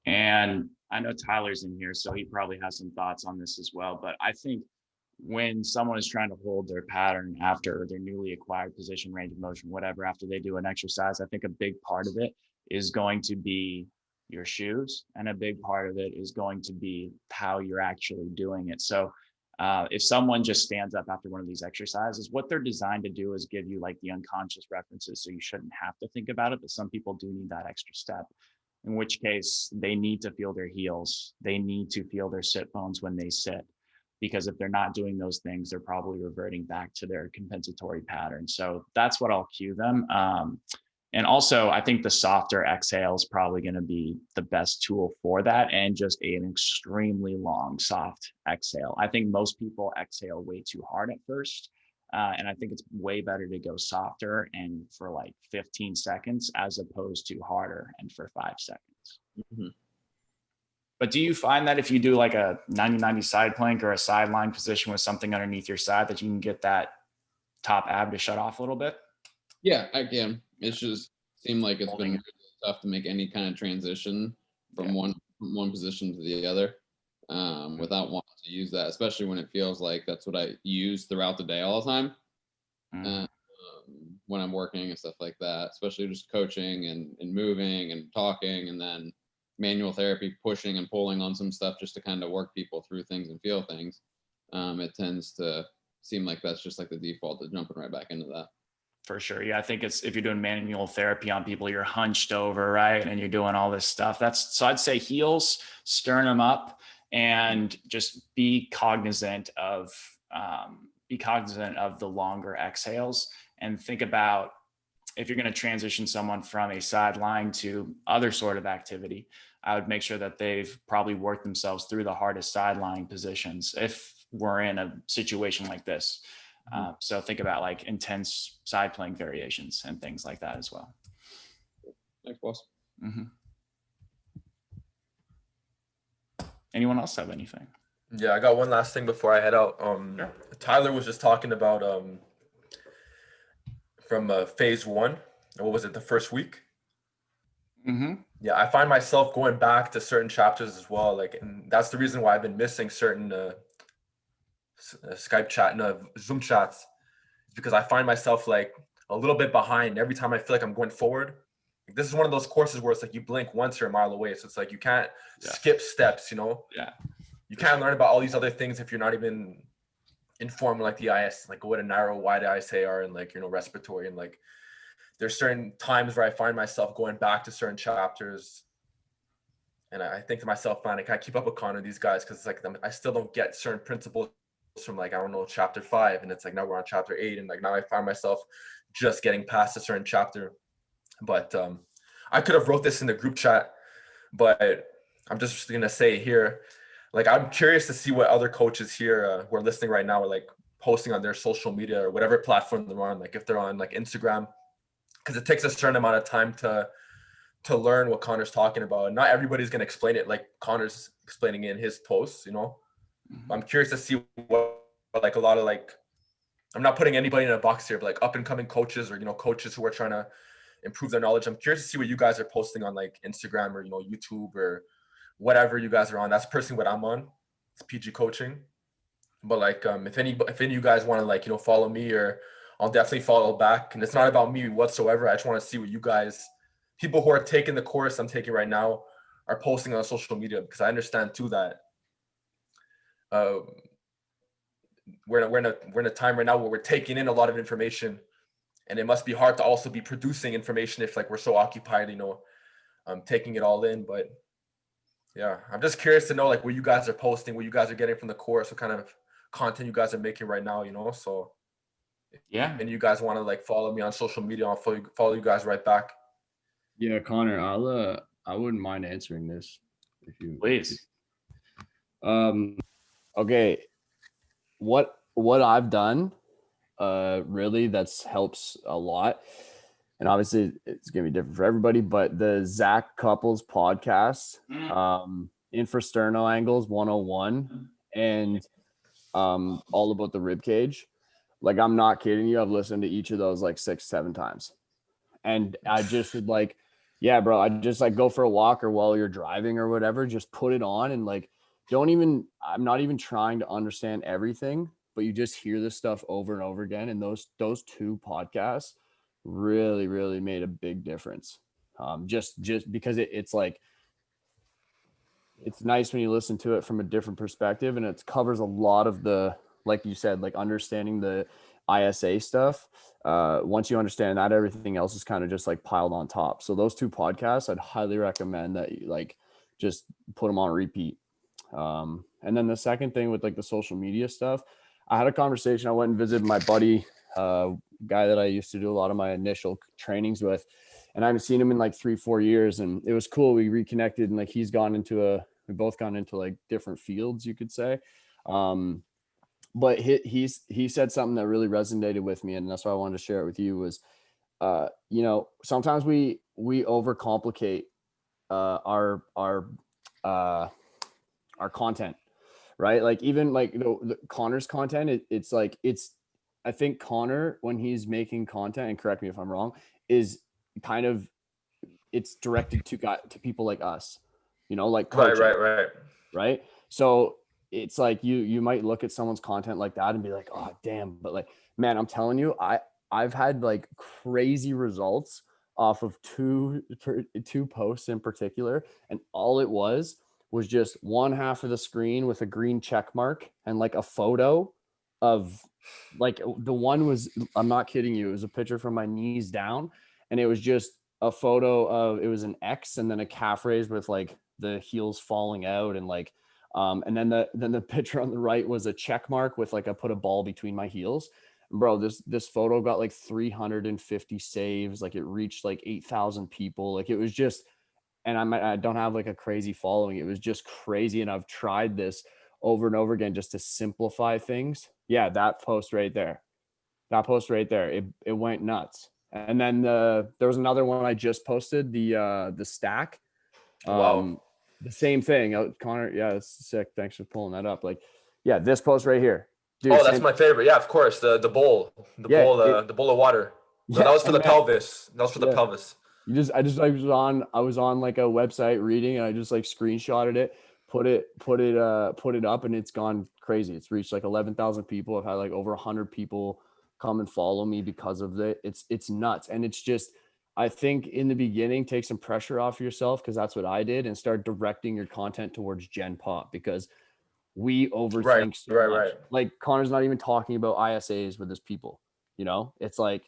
and I know Tyler's in here, so he probably has some thoughts on this as well. But I think when someone is trying to hold their pattern after their newly acquired position, range of motion, whatever, after they do an exercise, I think a big part of it is going to be your shoes. And a big part of it is going to be how you're actually doing it. So if someone just stands up after one of these exercises, what they're designed to do is give you like the unconscious references. So you shouldn't have to think about it, but some people do need that extra step, in which case they need to feel their heels. They need to feel their sit bones when they sit, because if they're not doing those things, they're probably reverting back to their compensatory pattern. So that's what I'll cue them. And also, I think the softer exhale is probably going to be the best tool for that, and just an extremely long, soft exhale. I think most people exhale way too hard at first. And I think it's way better to go softer and for like 15 seconds as opposed to harder and for 5 seconds. Mhm. But do you find that if you do like a 90-90 side plank or a sideline position with something underneath your side, that you can get that top ab to shut off a little bit? Yeah, I can. It's just seemed like it's been Holding it. really tough to make any kind of transition from Yeah. one position to the other without wanting to use that, especially when it feels like that's what I use throughout the day all the time. Mm. When I'm working and stuff like that, especially just coaching and moving and talking, and then manual therapy, pushing and pulling on some stuff just to kind of work people through things and feel things. It tends to seem like that's just like the default to jumping right back into that. For sure. Yeah. I think it's, if you're doing manual therapy on people, you're hunched over, right? And you're doing all this stuff. So I'd say heels, sternum up, and just be cognizant of the longer exhales, and think about if you're going to transition someone from a sideline to other sort of activity, I would make sure that they've probably worked themselves through the hardest sideline positions if we're in a situation like this. So think about like intense side plank variations and things like that as well. Thanks, boss. Mm-hmm. Anyone else have anything? Yeah, I got one last thing before I head out. Sure. Tyler was just talking about from phase one. What was it? The first week. Mm-hmm. Yeah, I find myself going back to certain chapters as well. Like, and that's the reason why I've been missing certain Skype chat and Zoom chats, because I find myself like a little bit behind every time I feel like I'm going forward. Like, this is one of those courses where it's like you blink once, you're a mile away. So it's like you can't skip steps, you know? Yeah. You can't learn about all these other things if you're not even informed, like the IS, like what a narrow, wide ISA are, and like, you know, respiratory. And like there's certain times where I find myself going back to certain chapters. And I think to myself, man, I can't keep up with Connor, these guys, because it's like I still don't get certain principles from like, I don't know, chapter 5. And it's like now we're on chapter 8. And like now I find myself just getting past a certain chapter. But I could have wrote this in the group chat, but I'm just going to say here, like, I'm curious to see what other coaches here who are listening right now are like posting on their social media or whatever platform they're on, like if they're on like Instagram, because it takes a certain amount of time to learn what Connor's talking about. And not everybody's going to explain it like Connor's explaining in his posts, you know. Mm-hmm. I'm curious to see what like a lot of like, I'm not putting anybody in a box here, but like up and coming coaches or, you know, coaches who are trying to improve their knowledge. I'm curious to see what you guys are posting on like Instagram or, you know, YouTube or whatever you guys are on. That's personally what I'm on. It's PG coaching. But like, if any of you guys want to like, you know, follow me, or I'll definitely follow back. And it's not about me whatsoever. I just want to see what you guys, people who are taking the course I'm taking right now, are posting on social media, because I understand too that we're in a time right now where we're taking in a lot of information, and it must be hard to also be producing information if like we're so occupied, you know, taking it all in. But yeah, I'm just curious to know like what you guys are posting, what you guys are getting from the course, what kind of content you guys are making right now, you know. So Yeah. and you guys want to like follow me on social media, I'll follow you guys right back. Yeah, Connor, I wouldn't mind answering this if you Please. Okay. What I've done really that's helps a lot. And obviously it's gonna be different for everybody, but the Zach Couples podcast, Infrasternal Angles 101, and all about the rib cage. Like, I'm not kidding you. I've listened to each of those like 6-7 times. And I just would like, yeah, bro, I just like go for a walk, or while you're driving or whatever, just put it on and like, I'm not even trying to understand everything, but you just hear this stuff over and over again. And those 2 podcasts really, really made a big difference. Just because it's like, it's nice when you listen to it from a different perspective, and it covers a lot of the, like you said, like understanding the ISA stuff. Once you understand that, everything else is kind of just like piled on top. So those 2 podcasts, I'd highly recommend that you like just put them on repeat. And then the second thing with like the social media stuff, I had a conversation. I went and visited my buddy, guy that I used to do a lot of my initial trainings with, and I haven't seen him in like 3-4 years, and it was cool. We reconnected, and like we both gone into like different fields, you could say. But he said something that really resonated with me, and that's why I wanted to share it with you. Was sometimes we overcomplicate our content, right? Like even like the Connor's content, I think Connor, when he's making content, and correct me if I'm wrong, is kind of, it's directed to people like us, like coaching, right? So it's like you might look at someone's content like that and be like, oh damn, but like, man, I'm telling you, I've had like crazy results off of two posts in particular, and all it was just one half of the screen with a green check mark and like a photo of, like, the one was, I'm not kidding you, it was a picture from my knees down, and it was just a photo of, it was an X and then a calf raise with like the heels falling out, and like and then the picture on the right was a check mark with like I put a ball between my heels. Bro, this photo got like 350 saves, like it reached like 8,000 people. Like it was just, and I don't have like a crazy following. It was just crazy, and I've tried this over and over again just to simplify things. Yeah, that post right there, it went nuts. And then there was another one I just posted, the stack. Wow. The same thing. Connor, yeah, it's sick. Thanks for pulling that up. Like, yeah, this post right here. Dude, Oh, that's my favorite. Yeah, of course. The bowl, the bowl of water. No, Yeah, that was for the man, pelvis. That was for the yeah. pelvis. I was on like a website reading, and I just like screenshotted it, put it up, and it's gone crazy. It's reached like 11,000 people. I've had like over 100 people come and follow me because of it. It's nuts. And it's just, I think in the beginning, take some pressure off yourself, because that's what I did, and start directing your content towards Gen Pop, because we overthink so much. Right. Like Connor's not even talking about ISAs with his people. It's like,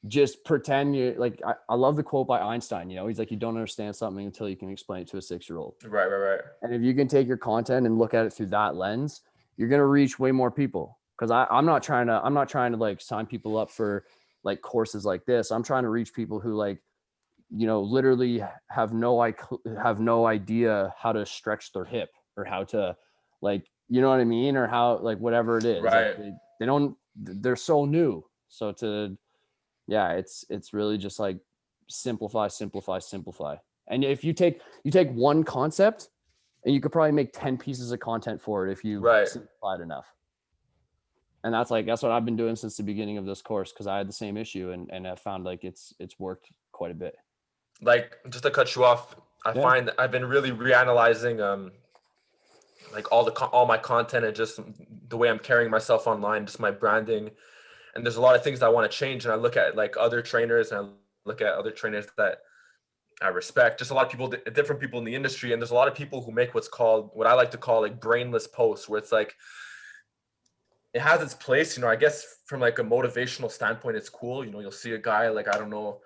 just pretend you like, I love the quote by Einstein, he's like, you don't understand something until you can explain it to a 6-year-old. Right. And if you can take your content and look at it through that lens, you're going to reach way more people. Because I'm not trying to like sign people up for like courses like this. I'm trying to reach people who like, literally have no idea how to stretch their hip, or how to, like, you know what I mean? Or how, like, whatever it is, Right. Like they're so new. So yeah, it's really just like simplify. And if you take one concept, and you could probably make 10 pieces of content for it if you simplify it enough. And that's what I've been doing since the beginning of this course, because I had the same issue, and I found like it's worked quite a bit. Like, just to cut you off, I find that I've been really reanalyzing like all my content, and just the way I'm carrying myself online, just my branding. And there's a lot of things that I want to change. And I look at like other trainers, and I look at other trainers that I respect, just a lot of people, different people in the industry. And there's a lot of people who make what I like to call like brainless posts, where it's like, it has its place, I guess from like a motivational standpoint, it's cool. You'll see a guy like, I don't know,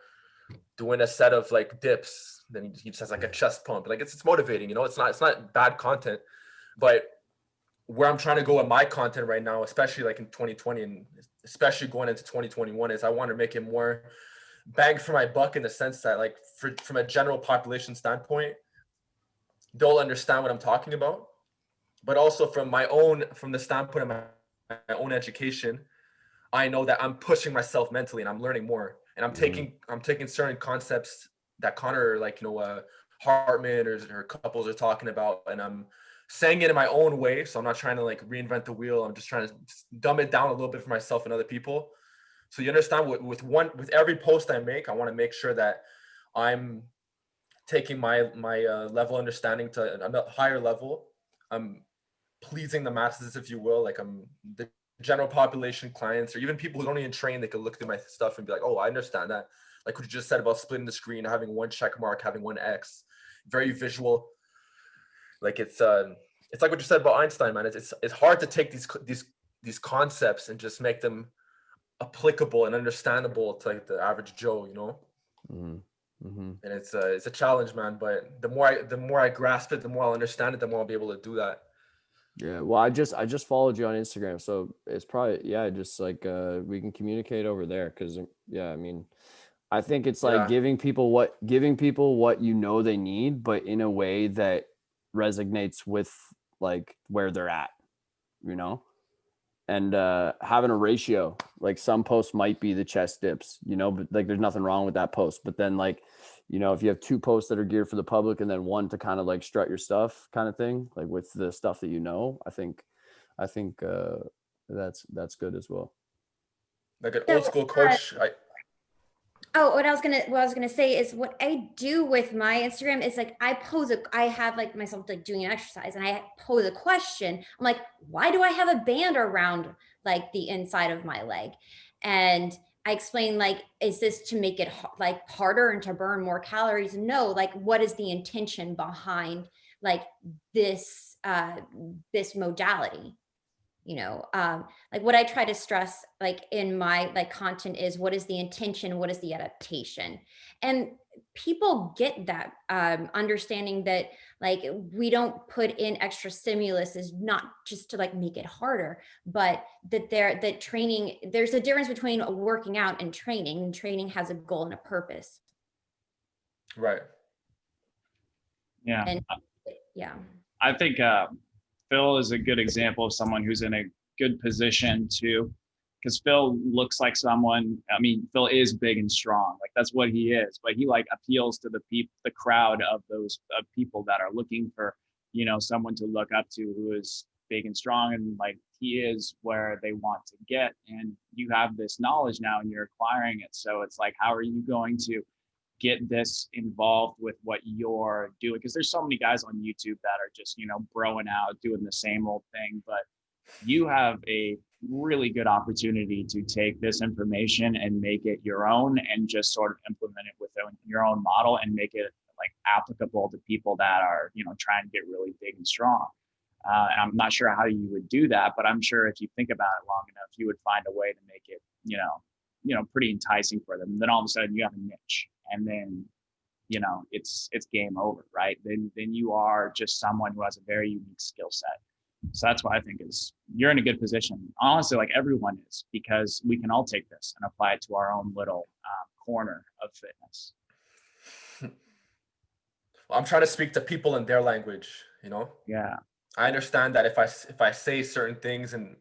doing a set of like dips, then he just has like a chest pump. Like it's motivating, it's not bad content. But where I'm trying to go with my content right now, especially like in 2020 and especially going into 2021, is I want to make it more bang for my buck, in the sense that like from a general population standpoint, they'll understand what I'm talking about. But also from the standpoint of my own education, I know that I'm pushing myself mentally, and I'm learning more, and I'm taking certain concepts that Connor, like, Hartman or couples are talking about, and I'm saying it in my own way. So I'm not trying to like reinvent the wheel. I'm just trying to dumb it down a little bit for myself and other people. So you understand, with every post I make, I want to make sure that I'm taking my level of understanding to a higher level. I'm pleasing the masses, if you will. Like, I'm the general population clients, or even people who don't even train, they could look through my stuff and be like, oh, I understand that. Like what you just said about splitting the screen, having one check mark, having one X, very visual. Like it's like what you said about Einstein, man. It's hard to take these concepts and just make them applicable and understandable to like the average Joe, And it's a challenge, man. But the more I grasp it, the more I'll understand it, the more I'll be able to do that. Yeah, well, I just followed you on Instagram, so it's probably, just like we can communicate over there, because I mean, I think it's like Yeah. giving people what you know they need, but in a way that resonates with like where they're at, you know? And having a ratio, like some posts might be the chest dips, you know, but like there's nothing wrong with that post. But then like, you know, if you have 2 posts that are geared for the public and then one to kind of like strut your stuff kind of thing, like with the stuff that you know, I think that's good as well. Like an So, old school coach. Oh, what I was gonna say is what I do with my Instagram is like I have like myself like doing an exercise and I pose a question. I'm like, why do I have a band around like the inside of my leg? And I explain like, is this to make it like harder and to burn more calories? No, like what is the intention behind like this this modality? You know, like what I try to stress like in my like content is what is the intention, what is the adaptation, and people get that understanding that like we don't put in extra stimulus is not just to like make it harder, but that training, there's a difference between working out and training has a goal and a purpose. Right. Yeah. And yeah. I think Phil is a good example of someone who's in a good position to, because Phil looks like someone, I mean, Phil is big and strong, like that's what he is, but he like appeals to the crowd of those people that are looking for, you know, someone to look up to who is big and strong, and like he is where they want to get. And you have this knowledge now and you're acquiring it. So it's like, how are you going to get this involved with what you're doing? Because there's so many guys on YouTube that are just, you know, broing out, doing the same old thing, but you have a really good opportunity to take this information and make it your own and just sort of implement it within your own model and make it like applicable to people that are, you know, trying to get really big and strong. And I'm not sure how you would do that, but I'm sure if you think about it long enough, you would find a way to make it, you know, pretty enticing for them. Then all of a sudden you have a niche, and then, you know, it's game over, right? Then you are just someone who has a very unique skill set. So that's why I think is you're in a good position. Honestly, like everyone is, because we can all take this and apply it to our own little corner of fitness. Well, I'm trying to speak to people in their language, you know? Yeah. I understand that if I say certain things, and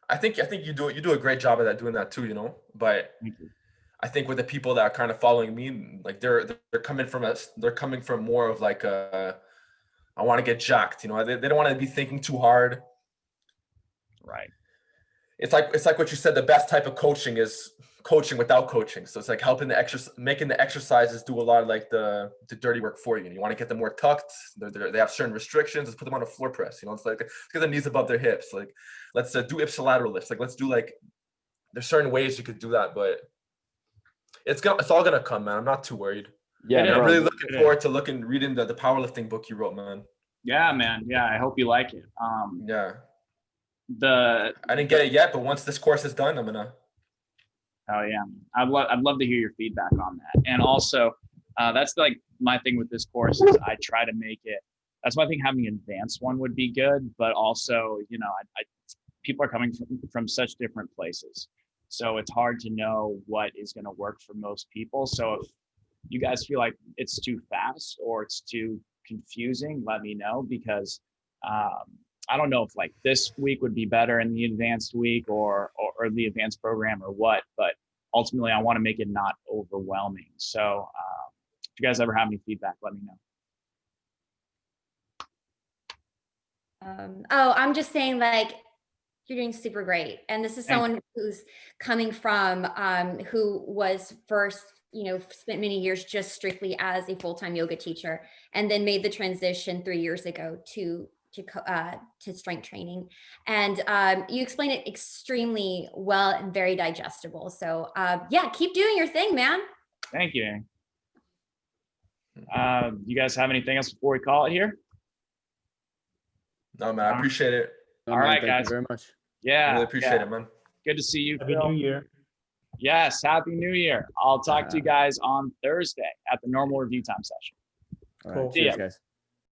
I think you do a great job at doing that too, you know? But Thank you. I think with the people that are kind of following me, like they're coming from more of like I want to get jacked, you know. They don't want to be thinking too hard. Right. It's like what you said. The best type of coaching is coaching without coaching. So it's like helping making the exercises do a lot of like the dirty work for you. You want to get them more tucked. They have certain restrictions. Let's put them on a floor press. You know, it's like let's get the knees above their hips. Like let's do ipsilateral lifts. Like let's do like there's certain ways you could do that, but it's all gonna come, man. I'm not too worried. Yeah, And I'm bro. really looking forward to reading the powerlifting book you wrote, man. Yeah, man. Yeah, I hope you like it. Yeah. I didn't get it yet, but once this course is done, I'm gonna. Oh yeah, I'd love to hear your feedback on that. And also, that's like my thing with this course is I try to make it. That's why I think having an advanced one would be good. But also, you know, people are coming from such different places, so it's hard to know what is going to work for most people. So if you guys feel like it's too fast or it's too confusing, let me know, because I don't know if like this week would be better in the advanced week or the advanced program or what, but ultimately I want to make it not overwhelming. So if you guys ever have any feedback, let me know. I'm just saying like you're doing super great. And this is someone who's coming from who was first, you know, spent many years just strictly as a full-time yoga teacher, and then made the transition 3 years ago to strength training. And you explain it extremely well and very digestible. So yeah, keep doing your thing, man. Thank you. You guys have anything else before we call it here? No, man, I appreciate it. No, All man, right, thank guys. you very much. Yeah. I really appreciate it, man. Good to see you, Happy Phil. New Year. Yes, Happy New Year. I'll talk to you guys on Thursday at the normal review time session. All Cool. right, See cheers, ya. guys.